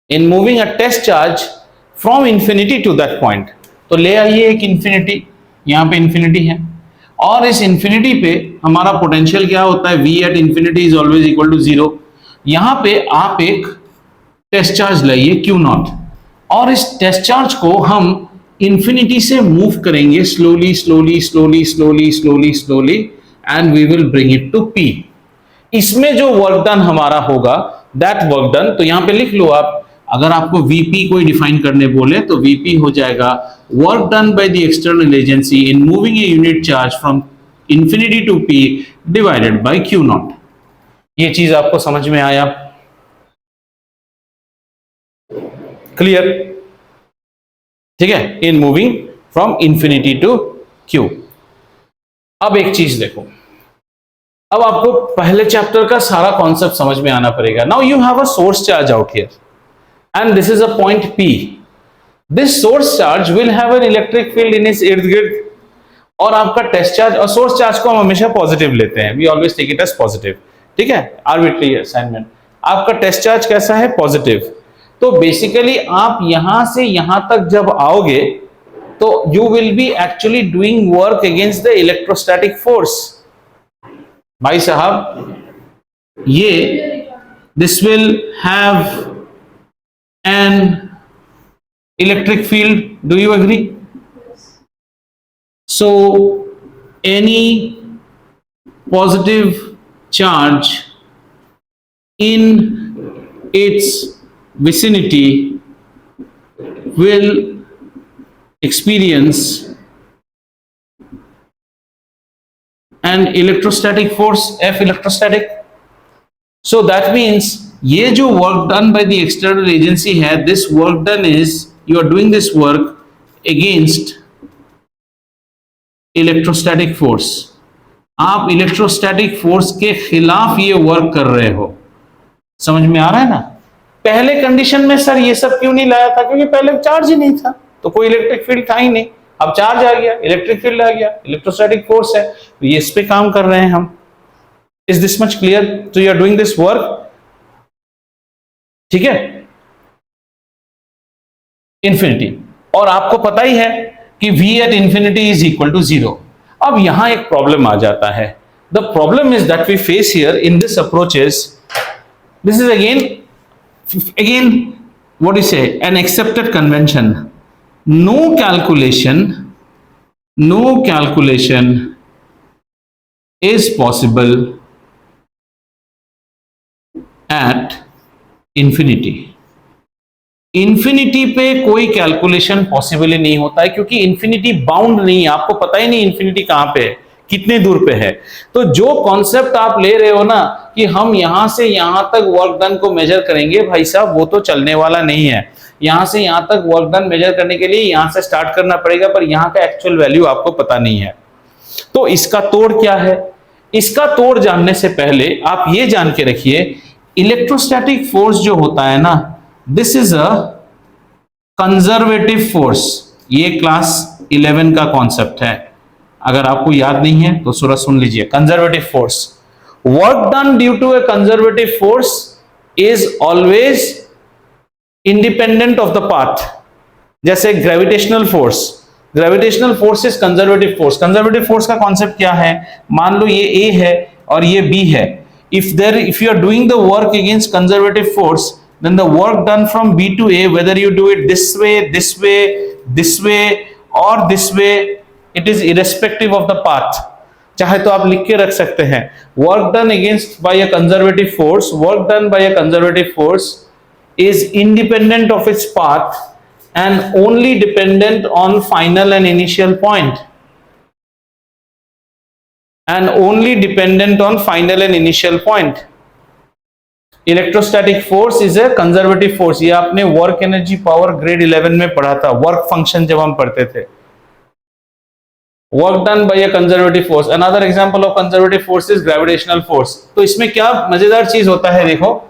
in moving a test charge from infinity to that point. तो ले आइए एक infinity, यहां पे infinity है, और इस infinity पे हमारा पोटेंशियल क्या होता है, V at infinity is always equal to 0। यहां पे आप एक टेस्ट चार्ज लाइए Q0 और इस टेस्ट चार्ज को हम इंफिनिटी से मूव करेंगे slowly slowly slowly slowly slowly slowly and we will bring it to P। इसमें जो वर्क डन हमारा होगा दैट वर्क डन, तो यहां पे लिख लो आप, अगर आपको VP कोई डिफाइन करने बोले तो VP हो जाएगा work done by the external agency in moving a unit charge from infinity to P divided by Q0। ये चीज आपको समझ में आया? क्लियर? ठीक है, in moving from infinity to Q। अब एक चीज देखो, अब आपको पहले चैप्टर का सारा कॉन्सेप्ट समझ में आना पड़ेगा। Now you have a source charge out here and this is a point P। This source charge will have an electric field in its इर्द गिर्द, और आपका टेस्ट चार्ज, और सोर्स चार्ज को हम हमेशा पॉजिटिव लेते हैं, we always take it as positive, ठीक है, आर्बिट्ररी असाइनमेंट। आपका टेस्ट चार्ज कैसा है? पॉजिटिव। तो बेसिकली आप यहां से यहां तक जब आओगे तो you will be actually doing work against the electrostatic force. भाई साहब, ये this will have an electric field, do you agree? So any positive charge in its vicinity will experience an electrostatic force, F electrostatic. So that means ये जो work done by the external agency है, this work done is, you are doing this work against electrostatic force। आप electrostatic force के खिलाफ ये work कर रहे हो। समझ में आ रहा है ना? पहले कंडीशन में सर ये सब क्यों नहीं लाया था? क्योंकि पहले चार्ज ही नहीं था, तो कोई इलेक्ट्रिक फील्ड था ही नहीं। अब चार्ज आ गया, इलेक्ट्रिक फील्ड आ गया, इलेक्ट्रोस्टैटिक फोर्स है, तो ये इस पे काम कर रहे हैं हम। Is this much clear? तो you are doing this work, ठीक है, इंफिनिटी, और आपको पता ही है कि V at infinity is equal to 0। अब यहां एक प्रॉब्लम आ जाता है। The problem is that we face here in this approach is, this is again what do you say, an accepted convention. No calculation is possible at infinity. Infinity पे कोई calculation possible ही नहीं होता है, क्योंकि infinity bound नहीं है, आपको पता ही नहीं इंफिनिटी कहां पे है, कितने दूर पे है। तो जो कॉन्सेप्ट आप ले रहे हो ना कि हम यहां से यहां तक वर्क डन को मेजर करेंगे, भाई साहब वो तो चलने वाला नहीं है। यहां से यहां तक वर्क डन मेजर करने के लिए यहां से स्टार्ट करना पड़ेगा, पर यहां का एक्चुअल वैल्यू आपको पता नहीं है। तो इसका तोड़ क्या है? इसका तोड़ जानने से पहले आप ये जान के रखिए, इलेक्ट्रोस्टैटिक फोर्स जो होता है ना, this is a conservative force. ये क्लास 11 का कॉन्सेप्ट है, अगर आपको याद नहीं है तो सूरज सुन लीजिए। Conservative force, work done due to a conservative force is always independent of the path. जैसे gravitational force, gravitational force is conservative force. Conservative force का कॉन्सेप्ट क्या है? मान लो ये A है और ये B है। if you are doing the work against conservative force, then the work done from B to A, whether you do it this way, this way, this way or this way, it is irrespective of the path। चाहे तो आप लिख के रख सकते हैं, work done against by a conservative force, work done by a conservative force is independent of its path and only dependent on final and initial point, and only dependent on final and initial point। Electrostatic force is a conservative force. ये आपने work energy power grade 11 में पढ़ा था, work function जब हम पढ़ते थे। Work done by a conservative force. Another example of conservative force is gravitational force. तो इसमें क्या मजेदार चीज होता है, देखो,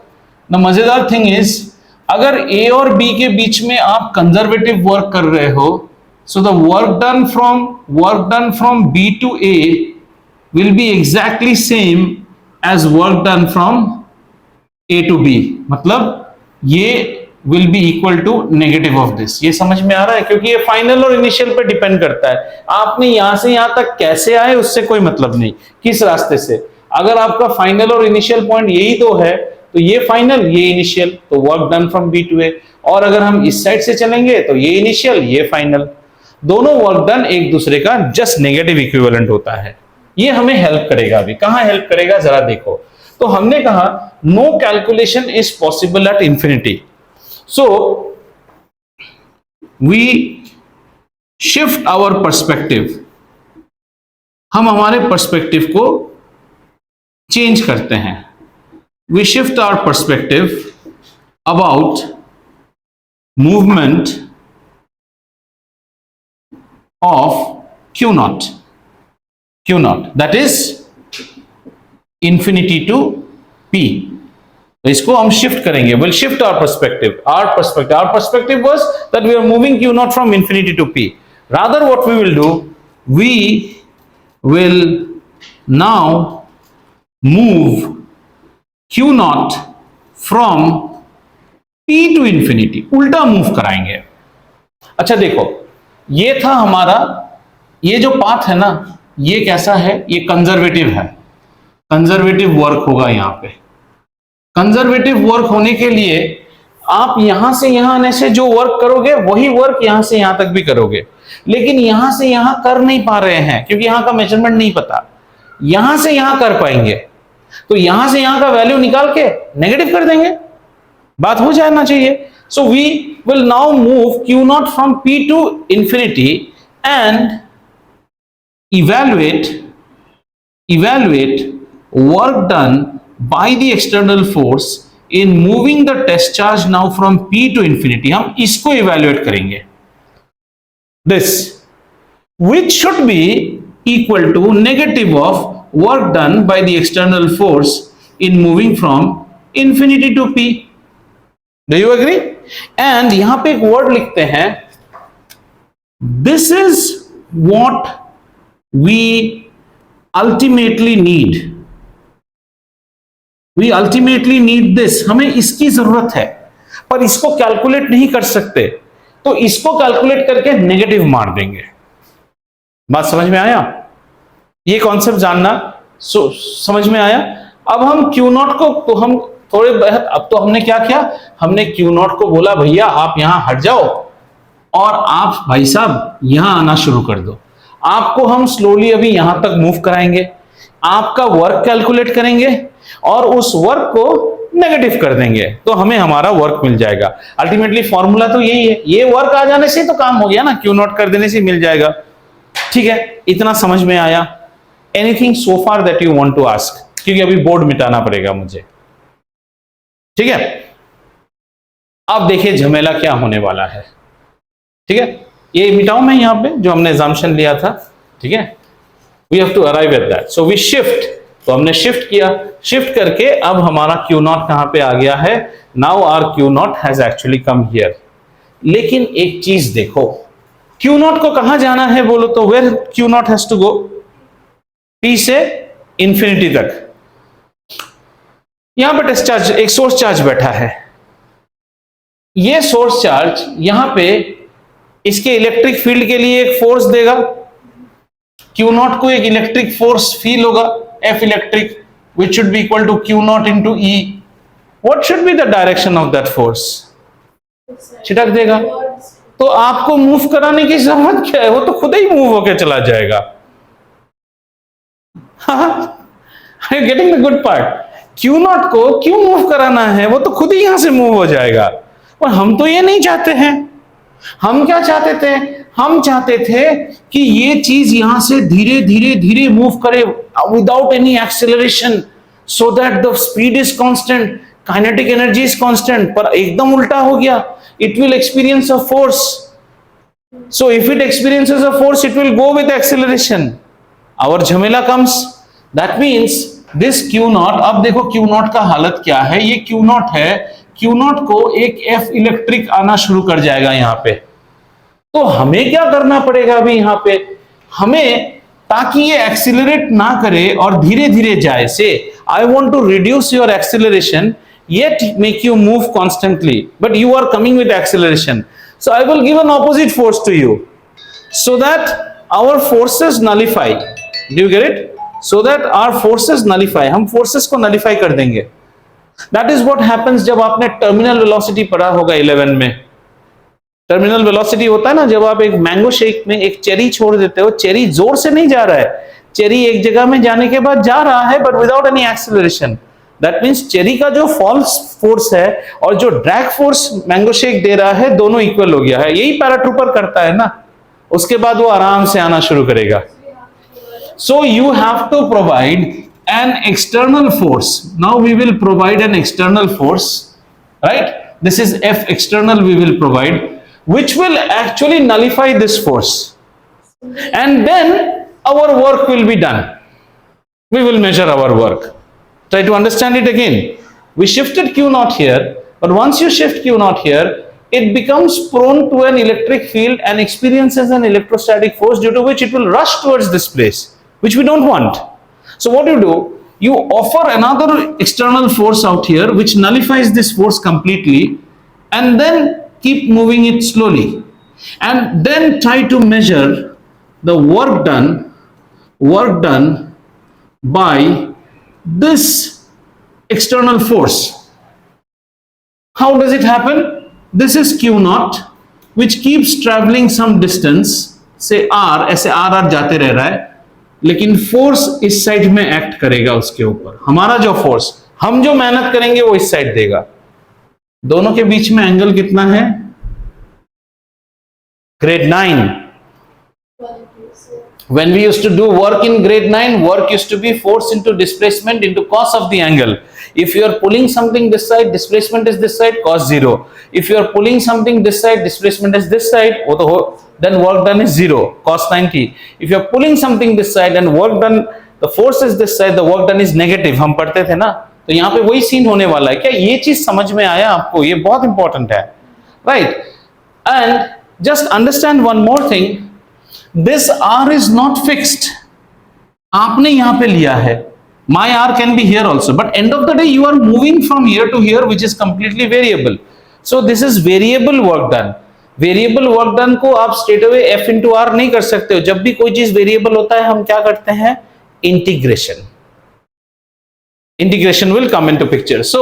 द मजेदार थिंग इज, अगर ए और बी के बीच में आप कंजर्वेटिव वर्क कर रहे हो, so the work done from B to A will be exactly same as work done from A to B। मतलब ये will be equal to negative of this. ये समझ में आ रहा है? क्योंकि ये फाइनल और इनिशियल पे डिपेंड करता है। आपने यहां से यहां तक कैसे आए उससे कोई मतलब नहीं, किस रास्ते से। अगर आपका फाइनल और इनिशियल पॉइंट यही तो है, तो ये फाइनल, ये इनिशियल, तो work done from B to A. और अगर हम इस साइड से चलेंगे तो ये इनिशियल, ये फाइनल, दोनों वर्क डन एक दूसरे का जस्ट नेगेटिव इक्विवेलेंट होता है। ये हमें हेल्प करेगा। अभी कहां हेल्प करेगा जरा देखो। तो हमने कहा no calculation is possible at infinity, so we shift our perspective, हम हमारे पर्सपेक्टिव को चेंज करते हैं। We shift our perspective about movement of Q nought, that is infinity to P. तो इसको हम शिफ्ट करेंगे। Will shift our perspective, our perspective was that we are moving Q nought from infinity to P. Rather what we will do, we will now move Q naught from P to infinity, उल्टा move कराएंगे। अच्छा देखो, ये था हमारा, ये जो path है ना, ये कैसा है, ये कंजर्वेटिव है, कंजर्वेटिव वर्क होगा। यहां पे कंजर्वेटिव वर्क होने के लिए आप यहां से यहां आने से जो वर्क करोगे वही वर्क यहां से यहां तक भी करोगे, लेकिन यहां से यहां कर नहीं पा रहे हैं क्योंकि यहां का मेजरमेंट नहीं पता। यहां से यहां कर पाएंगे तो यहां से यहां का वैल्यू निकाल के नेगेटिव कर देंगे, बात हो जाना चाहिए। So we will now move Q nought from P to infinity and evaluate work done by the external force in moving the test charge now from P to infinity। हम इसको evaluate करेंगे, this which should be equal to negative of work done by the external force in moving from infinity to P। Do you agree? And यहां पे एक word लिखते हैं, this is what we ultimately need, we ultimately need this, हमें इसकी जरूरत है पर इसको कैलकुलेट नहीं कर सकते, तो इसको कैलकुलेट करके नेगेटिव मार देंगे। बात समझ में आया? ये कॉन्सेप्ट जानना समझ में आया? अब हम क्यू नॉट को तो हम थोड़े बहुत, अब तो हमने क्या किया, हमने क्यू नॉट को बोला भैया आप यहां हट जाओ और आप भाई साहब यहां आना शुरू कर दो। आपको हम स्लोली अभी यहां तक मूव कराएंगे, आपका वर्क कैलकुलेट करेंगे और उस वर्क को नेगेटिव कर देंगे तो हमें हमारा वर्क मिल जाएगा। अल्टीमेटली फॉर्मूला तो यही है, ये वर्क आ जाने से तो काम हो गया ना, क्यू नॉट कर देने से मिल जाएगा। ठीक है, इतना समझ में आया? Anything so far that you want to ask, क्योंकि अभी बोर्ड मिटाना पड़ेगा मुझे। ठीक है, अब देखिए झमेला क्या होने वाला है। ठीक है, ये मिटाऊं मैं यहां पे जो हमने assumption लिया था। ठीक है, we have to arrive at that, so we shift, तो हमने शिफ्ट किया, शिफ्ट करके अब हमारा क्यू नॉट कहां पे आ गया है, now our Q nought has actually come here. लेकिन एक चीज देखो, क्यू नॉट को कहां जाना है बोलो तो, where Q nought has to go, P से इंफिनिटी तक। यहां पे टेस्ट चार्ज, एक सोर्स चार्ज बैठा है, ये सोर्स चार्ज यहां पे इसके इलेक्ट्रिक फील्ड के लिए एक फोर्स देगा, क्यू नॉट को एक इलेक्ट्रिक फोर्स फील होगा, F electric, which should be equal to q naught into E। what should be the direction of that force? छिटक देगा। तो आपको मूव कराने की जरूरत क्या है, वो तो खुद ही मूव होकर चला जाएगा। Are you getting the good part? Q naught को क्यों मूव कराना है, वो तो खुद ही यहां से मूव हो जाएगा। और हम तो ये नहीं चाहते हैं, हम क्या चाहते थे, हम चाहते थे कि ये चीज यहां से धीरे धीरे धीरे मूव करे without any acceleration, so that the speed is constant, kinetic energy is constant. पर एकदम उल्टा हो गया, it will experience a force, so if it experiences a force it will go with acceleration. Our झमेला comes, that means this Q naught, अब देखो Q naught का हालत क्या है, ये क्यू नॉट है, क्यू नॉट को एक एफ इलेक्ट्रिक आना शुरू कर जाएगा यहां पे। तो हमें क्या करना पड़ेगा अभी यहां पे, हमें, ताकि ये एक्सीलरेट ना करे और धीरे धीरे जाए, से I want to reduce your acceleration yet make you move constantly, but you are coming with acceleration, so I will give an opposite force to you so that our forces nullify। Do you get it? So that our forces nullify, हम forces को nullify कर देंगे। That is what happens जब आपने terminal velocity पढ़ा होगा 11 में। Terminal velocity होता है ना, जब आप एक मैंगो शेक में एक चेरी छोड़ देते हो, चेरी जोर से नहीं जा रहा है, चेरी एक जगह में जाने के बाद जा रहा है, but without any acceleration. That means cherry का जो फॉल्स फोर्स है और जो ड्रैग फोर्स मैंगो शेक दे रहा है, दोनों इक्वल हो गया है। यही पैराट्रूपर करता है ना, उसके बाद वो आराम से आना शुरू करेगा। So you have to provide an external force. Now we will provide an external force, right? This is F external we will provide, which will actually nullify this force, and then our work will be done. We will measure our work. Try to understand it again. We shifted Q naught here, but once you shift Q naught here, it becomes prone to an electric field and experiences an electrostatic force, due to which it will rush towards this place, which we don't want. So what do? You offer another external force out here which nullifies this force completely, and then keep moving it slowly, and then try to measure the work done by this external force. How does it happen? This is Q naught, which keeps traveling some distance, say R, ऐसे R जाते रह रहा है, लेकिन force इस side में act करेगा उसके ऊपर। हमारा जो फोर्स, हम जो मेहनत करेंगे वो इस साइड देगा। दोनों के बीच में एंगल कितना है? grade 9. When we used to do work in grade 9, work used to be force into displacement into cos of the angle. If you are pulling something this side, displacement is this side, cos 0. If you are pulling something this side, displacement is this side, then work done is 0, cos 90. If you are pulling something this side and work done, the force is this side, the work done is negative. हम पढ़ते थे ना, तो यहाँ पे वही scene होने वाला है। क्या ये चीज समझ में आया आपको? ये बहुत इंपॉर्टेंट है, right? And just understand one more thing, this R is not fixed. आपने यहां पे लिया है, my R can be here also, but end of the day you are moving from here to here, which is completely variable. So this is variable work done. Variable work done को आप straight away F into R नहीं कर सकते हो। जब भी कोई चीज वेरिएबल होता है, हम क्या करते हैं? Integration. Integration will come into picture. So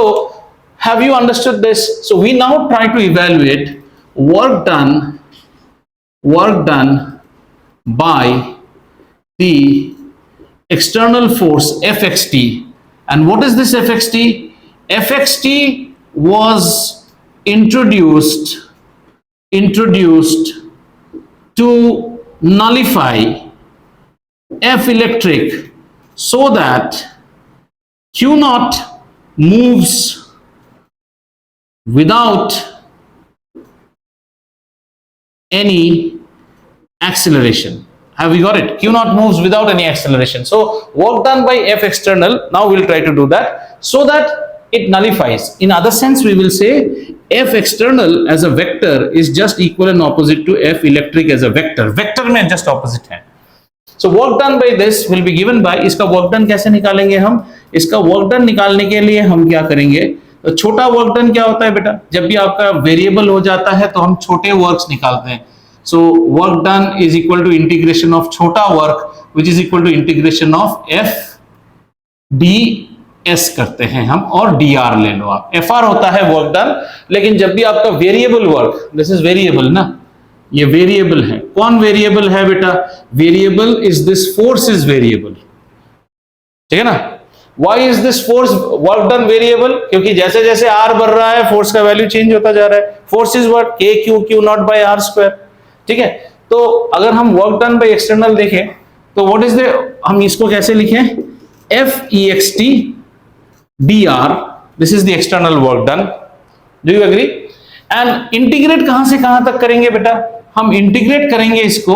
have you understood this? So we now try to evaluate work done by the external force Fxt. And what is this Fxt? Fxt was introduced to nullify F electric, so that Q naught moves without any acceleration. Have we got it? Q naught moves without any acceleration. So work done by F external, now we'll try to do that, so that it nullifies. In other sense, we will say F external as a vector is just equal and opposite to F electric as a vector. Vector में just opposite है. So work done by this will be given by, इसका work done कैसे निकालेंगे हम? इसका work done निकालने के लिए हम क्या करेंगे? तो छोटा वर्क डन क्या होता है बेटा? जब भी आपका वेरिएबल हो जाता है तो हम छोटे वर्क्स निकालते हैं। So work done is equal to integration of छोटा work, which is equal to integration of F D S करते हैं हम, और डी आर ले लो आप। एफ आर होता है वर्क डन, लेकिन जब भी आपका variable work, this is variable ना, ये वेरिएबल है। कौन वेरिएबल है बेटा? Variable is this force is variable, ठीक है ना? Why is this force work done variable? क्योंकि जैसे जैसे R बढ़ रहा है, फोर्स का वैल्यू चेंज होता जा रहा है। Force is what? K Q nought by R square, ठीक है? तो अगर हम वर्क डन बाय एक्सटर्नल देखें तो व्हाट इज द, हम इसको कैसे लिखें? F ext dr, this is the external work done. Do you agree? And integrate कहां से कहां तक करेंगे बेटा? हम इंटीग्रेट करेंगे इसको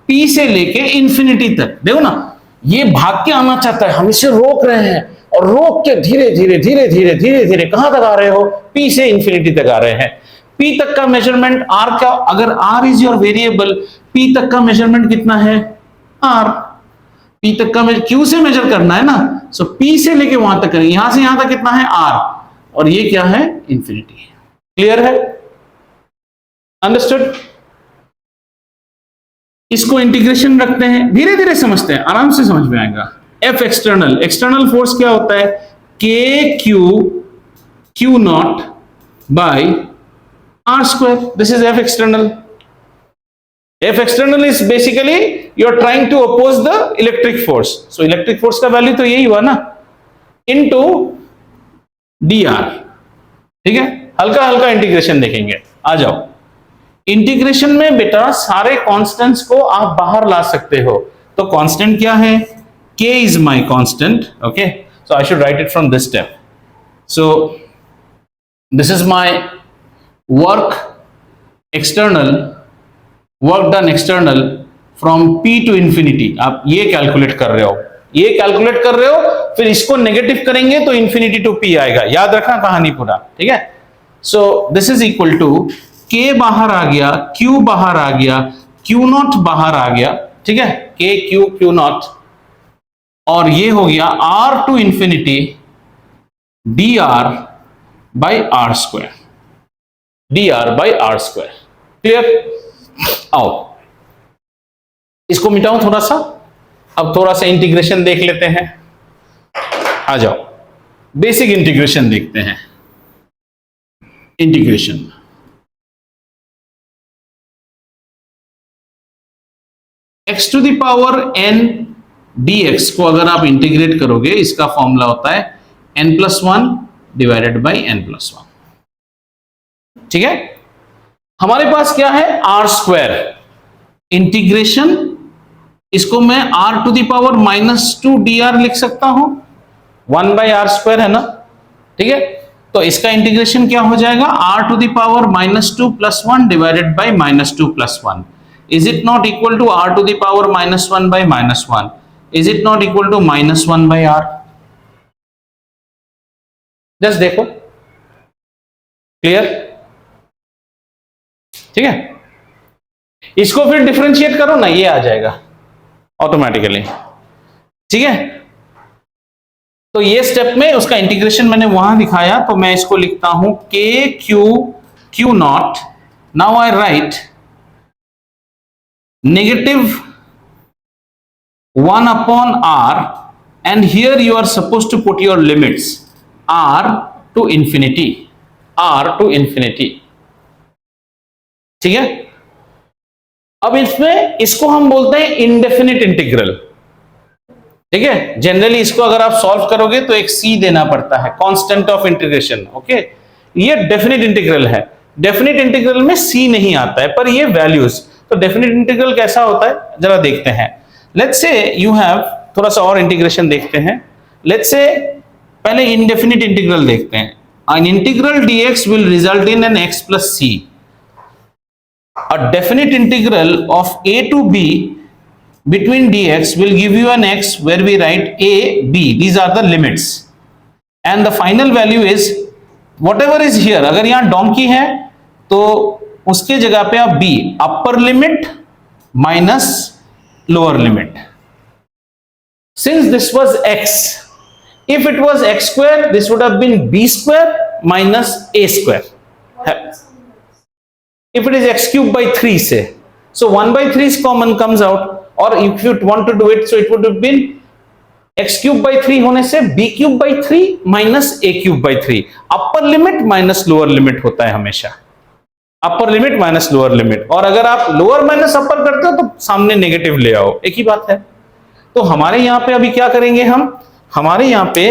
P से लेके इंफिनिटी तक। देखो ना, ये भाग के आना चाहता है, हम इसे रोक रहे हैं, और रोक के धीरे धीरे धीरे धीरे धीरे धीरे कहां तक आ रहे हो? P से इंफिनिटी तक आ रहे हैं। P तक का मेजरमेंट R का, अगर R is your variable, P तक का मेजरमेंट कितना है? R। P तक का Q से मेजर करना है ना, सो P से लेके वहां तक करेंगे। यहां से यहां तक कितना है? R, और ये क्या है? इंफिनिटी। क्लियर है? अंडरस्टूड? इसको इंटीग्रेशन रखते हैं, धीरे धीरे समझते हैं, आराम से समझ में आएगा। एफ एक्सटर्नल, एक्सटर्नल फोर्स क्या होता है? के Q Q naught by R square. This is F external. F external is basically you are trying to oppose the electric force. So electric force का वैल्यू तो यही हुआ ना, into dr. ठीक है, हल्का हल्का इंटीग्रेशन देखेंगे. आ जाओ. इंटीग्रेशन में बेटा सारे कांस्टेंट्स को आप बाहर ला सकते हो. तो कांस्टेंट क्या है? K is my constant. Okay, so I should write it from this step. So this is my work external, work done external from P to infinity. आप ये कैलकुलेट कर रहे हो, ये कैलकुलेट कर रहे हो, फिर इसको नेगेटिव करेंगे तो इंफिनिटी टू P आएगा. याद रखना कहानी पूरा. ठीक है. So this is equal to K बाहर आ गया, Q बाहर आ गया, Q नॉट बाहर आ गया. ठीक है, K Q Q नॉट, और ये हो गया R to infinity dr by r square, dr by r square. Clear? आओ इसको मिटाऊं थोड़ा सा. अब थोड़ा सा इंटीग्रेशन देख लेते हैं. आ जाओ, बेसिक इंटीग्रेशन देखते हैं. Integration x to the power n dx को अगर आप इंटीग्रेट करोगे, इसका फॉर्मूला होता है n+1 डिवाइडेड बाई n+1. ठीक है. हमारे पास क्या है? r square. इंटीग्रेशन इसको मैं r to the power -2 dr लिख सकता हूं. 1 बाई आर स्क्वायर है ना. ठीक है. तो इसका इंटीग्रेशन क्या हो जाएगा? r to the power -2 + 1 divided by -2 + 1. Is it not equal to r to the power -1 by -1? Is it not equal to -1 by r? Just देखो. क्लियर? ठीक है. इसको फिर डिफरेंशिएट करो ना, ये आ जाएगा ऑटोमेटिकली. ठीक है. तो ये स्टेप में उसका इंटीग्रेशन मैंने वहां दिखाया, तो मैं इसको लिखता हूं K Q Q not. Now I right negative 1 upon r, and here you are supposed to put your limits r to infinity, r to infinity. ठीक है. अब इसमें इसको हम बोलते हैं इंडेफिनिट इंटीग्रल. ठीक है. जनरली इसको अगर आप सॉल्व करोगे तो एक c देना पड़ता है, कांस्टेंट ऑफ इंटीग्रेशन. ओके. ये डेफिनिट इंटीग्रल है. डेफिनिट इंटीग्रल में c नहीं आता है, पर ये वैल्यूज. तो डेफिनिट इंटीग्रल कैसा होता है जरा देखते हैं. लेट्स से यू हैव, थोड़ा सा और इंटीग्रेशन देखते हैं. लेट्स से पहले इंडेफिनिट इंटीग्रल देखते हैं. an integral dx will result in an x plus c. a definite integral of a to b between dx will give you an x where we write a b. these are the limits and the final value is whatever is here. अगर यहां donkey है तो उसके जगह पे आप b, upper limit minus lower limit. Since this was x, if it was x square this would have been b square minus a square. If it is x cube by 3 से, so 1/3 common comes out, और if you want to do it so it would have been x cube by 3 होने से b cube by 3 minus a cube by 3. Upper limit minus lower limit होता है हमेशा. अपर limit minus lower limit, और अगर आप lower minus अपर करते हो तो सामने नेगेटिव ले आओ, एक ही बात है. तो हमारे यहाँ पे अभी क्या करेंगे हम? हमारे यहाँ पे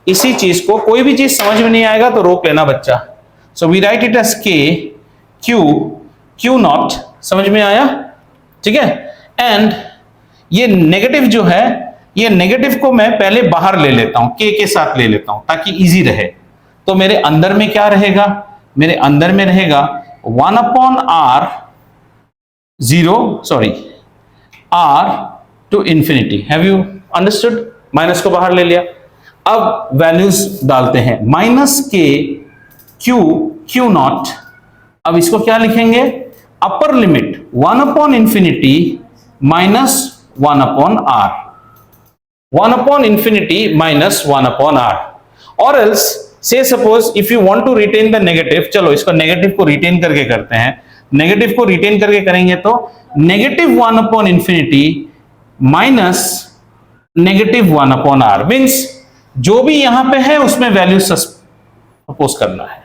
इसी चीज को, कोई भी चीज समझ में नहीं आएगा तो रोक लेना बच्चा. So we write it as K Q Q nought. समझ में आया? ठीक है. एंड ये नेगेटिव जो है, ये नेगेटिव को मैं पहले बाहर ले लेता हूं, K के साथ ले लेता हूं ताकि इजी रहे. तो मेरे अंदर में क्या रहेगा? मेरे अंदर में रहेगा 1 upon r 0, sorry, r to infinity. Have you understood? Minus को बाहर ले लिया. अब वैल्यूज डालते हैं. -k q q not. अब इसको क्या लिखेंगे? Upper limit 1 upon infinity minus 1 upon r. 1 upon infinity minus 1 upon r. Or else से suppose if you want to retain the negative, चलो इसको नेगेटिव को रिटेन करके करते हैं. नेगेटिव को रिटेन करके करेंगे तो -1 upon infinity minus -1 upon r means जो भी यहां पे है उसमें वैल्यू अपोज करना है,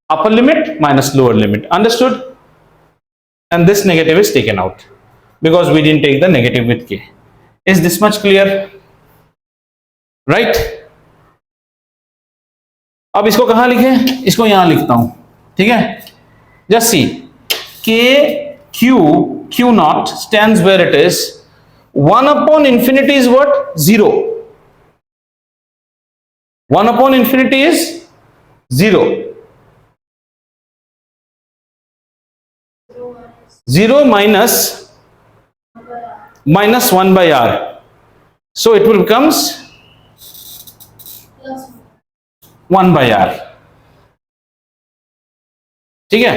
upper limit minus lower limit, understood? And this negative is taken out because we didn't take the negative with K. Is this much clear? Right? अब इसको कहां लिखें? इसको यहां लिखता हूं, ठीक है? Just see, K Q Q nought stands where it is. 1 upon infinity is what? 0. 1 upon infinity is 0. 0 minus 1 by r. So it will becomes 1 by r. ठीक है?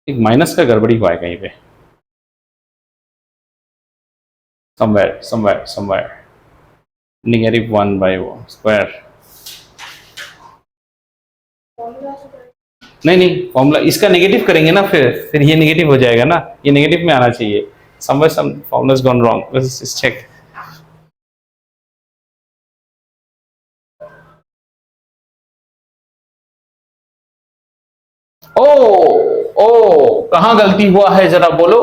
एक माइनस का गड़बड़ी हुआ है कहीं पे, somewhere negative 1 by square. नहीं फॉर्मूला इसका नेगेटिव करेंगे ना, फिर ये नेगेटिव हो जाएगा ना, ये नेगेटिव में आना चाहिए. somewhere some formula has gone wrong. Let's just check. ओ कहां गलती हुआ है, जरा बोलो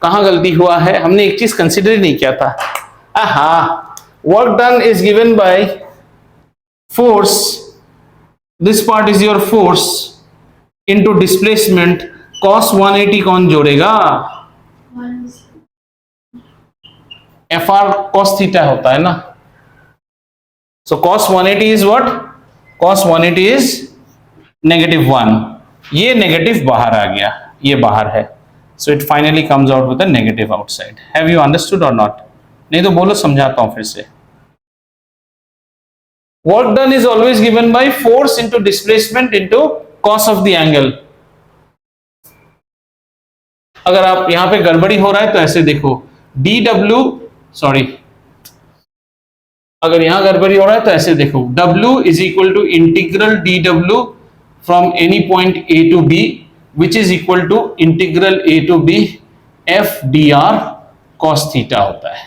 कहां गलती हुआ है? हमने एक चीज कंसिडर ही नहीं किया था. Work done is given by force, this part is your force into displacement. cos 180 कौन जोड़ेगा? FR cos थीटा होता है ना. so cos 180 is what? cos 180 is -1. ये नेगेटिव बाहर आ गया, ये बाहर है. so it finally comes out with a negative outside. have you understood or not? नहीं तो बोलो, समझाता हूं फिर से. work done is always given by force into displacement into cos of the angle. अगर आप यहां पे गड़बड़ी हो रहा है तो ऐसे देखो, dw सॉरी, अगर यहां गड़बड़ी हो रहा है तो ऐसे देखो, w is equal to integral dw from any point a to b which is equal to integral a to b f dr cos theta होता है.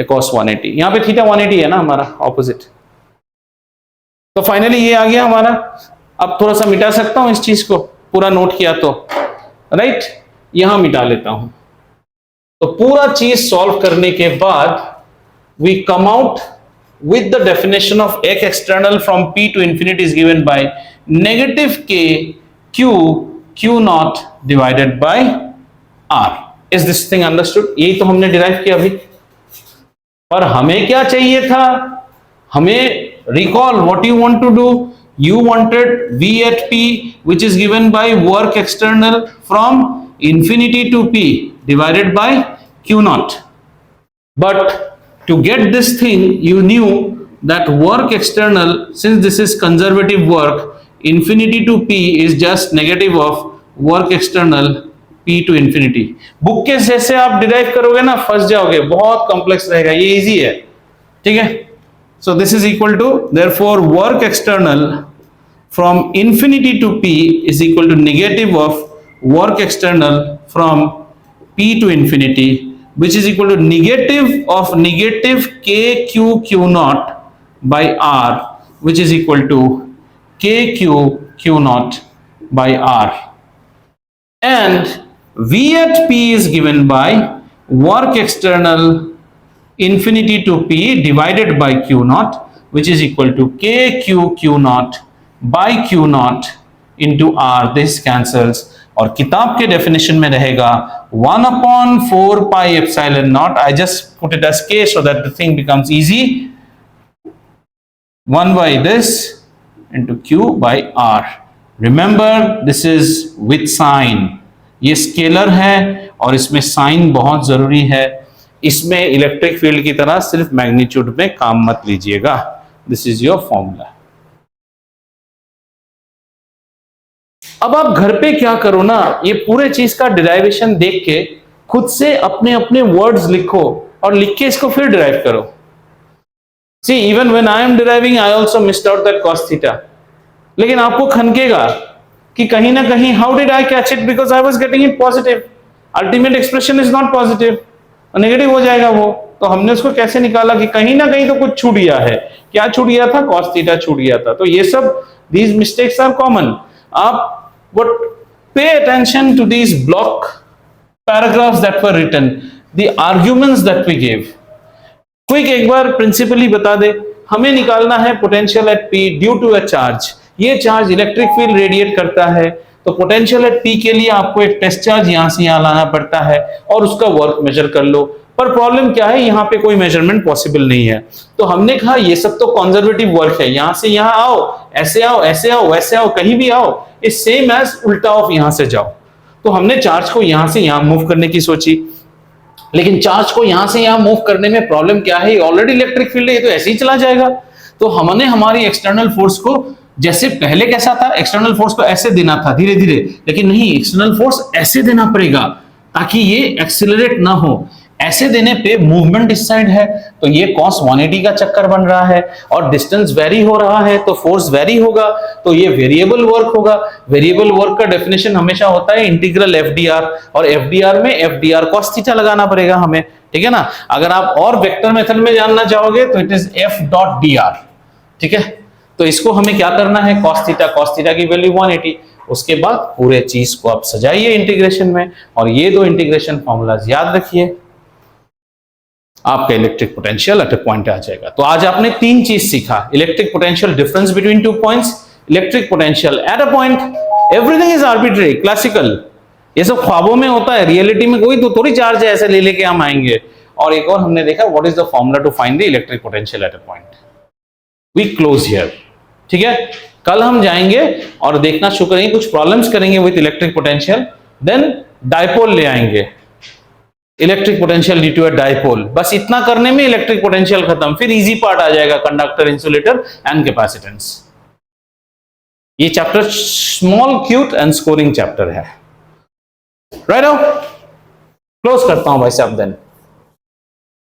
cos 180, यहां पे थीटा 180 है ना हमारा ऑपोजिट. तो फाइनली ये आ गया हमारा. अब थोड़ा सा मिटा सकता हूं इस चीज को, पूरा नोट किया तो, राइट? यहां मिटा लेता हूं. तो पूरा चीज सॉल्व करने के बाद we come out with the definition of x external from p to infinity is given by negative k q naught divided by r. Is this thing understood? यही तो हमने डिराइव किया अभी. और हमें क्या चाहिए था? हमें recall what you want to do. You wanted v at p which is given by work external from infinity to p divided by q naught. But to get this thing, you knew that work external, since this is conservative work, infinity to p is just negative of work external p to infinity. Book के जैसे आप derive करोगे ना, फंस जाओगे, बहुत complex रहेगा. ये इजी है, ठीक है? So this is equal to, therefore work external from infinity to p is equal to negative of work external from p to infinity, which is equal to negative of negative k q naught by r, which is equal to k q naught by r. And v at p is given by work external infinity to p divided by q naught, which is equal to k q naught by q naught into r. This cancels. और किताब के definition में रहेगा 1 upon 4 pi epsilon naught. I just put it as k so that the thing becomes easy. 1 by this into q by r. Remember, this is with sign. ये scalar है और इसमें sign बहुत जरूरी है. इसमें इलेक्ट्रिक फील्ड की तरह सिर्फ मैग्नीट्यूड में काम मत लीजिएगा. This is your formula. अब आप घर पे क्या करो ना, ये पूरे चीज का डिराइवेशन देख के खुद से अपने अपने वर्ड्स लिखो और लिख के इसको फिर डिराइव करो. See, even when I am deriving I also missed out that cos theta. लेकिन आपको खनकेगा कि कहीं ना कहीं how did I catch it, because I was getting it positive. Ultimate expression is not positive, negative हो जाएगा वो. तो हमने उसको कैसे निकाला कि कहीं ना कहीं तो कुछ छूट गया है। क्या छूट गया था? cos थीटा छूट गया था। तो ये सब these mistakes are common. आप what pay attention to these block paragraphs that were written, the arguments that we gave. Quick एक बार प्रिंसिपली बता दे, हमें निकालना है potential at P due to a charge. ये चार्ज इलेक्ट्रिक फील्ड रेडिएट करता है, तो पोटेंशियल एट P के लिए आपको एक टेस्ट चार्ज यहां से यहां लाना पड़ता है और उसका वर्क मेजर कर लो। पर प्रॉब्लम क्या है, यहां पे कोई मेजरमेंट पॉसिबल नहीं है। तो हमने कहा ये सब तो कंजर्वेटिव वर्क है, यहां से यहां आओ, ऐसे आओ, ऐसे आओ, वैसे आओ, कहीं भी आओ, इज सेम एज उल्टा ऑफ यहां से जाओ। तो हमने चार्ज को यहां से यहां मूव करने की सोची, लेकिन चार्ज को यहां से यहां मूव करने में प्रॉब्लम क्या है, ऑलरेडी इलेक्ट्रिक फील्ड है, ये तो ऐसे ही चला जाएगा। तो हमने हमारी एक्सटर्नल फोर्स को, जैसे पहले कैसा था, एक्सटर्नल फोर्स को ऐसे देना था धीरे धीरे, लेकिन नहीं, एक्सटर्नल फोर्स ऐसे देना पड़ेगा ताकि ये एक्सीलरेट ना हो। ऐसे देने पे मूवमेंट इस साइड है, तो ये cos 180 का चक्कर बन रहा है और डिस्टेंस वेरी हो रहा है, तो फोर्स वेरी होगा, तो ये वेरिएबल वर्क होगा। वेरिएबल वर्क का डेफिनेशन हमेशा होता है इंटीग्रल FDR, और FDR में FDR cos थीटा लगाना पड़ेगा हमें, ठीक है ना। अगर आप और वेक्टर मेथड में जानना चाहोगे तो इट इज F.dr, ठीक है। तो इसको हमें क्या करना है, cos थीटा की वैल्यू 180, उसके बाद पूरे चीज को आप सजाइए इंटीग्रेशन में, और ये दो इंटीग्रेशन फॉर्मूलाज याद रखिए, आपका electric potential at a point आ जाएगा। तो आज आपने तीन चीज सीखा, electric potential difference between two points, electric potential at a point, everything is arbitrary, classical, ये सब ख्वाबों में होता है, रियलिटी में कोई तो थोड़ी चार्ज है ऐसे ले लेके हम आएंगे। और एक और हमने देखा what is the formula to find the electric potential at a point. We close here, ठीक है। कल हम जाएंगे और देखना शुरू करेंगे, कुछ प्रॉब्लम्स करेंगे with electric potential, then dipole ले आएंगे, electric potential due to a dipole. बस इतना करने में इलेक्ट्रिक पोटेंशियल खत्म, फिर इजी पार्ट आ जाएगा, कंडक्टर, इंसुलेटर एंड कैपेसिटेंस। ये chapter small, cute and scoring chapter है। राइट, क्लोज करता हूं भाई साहब देन।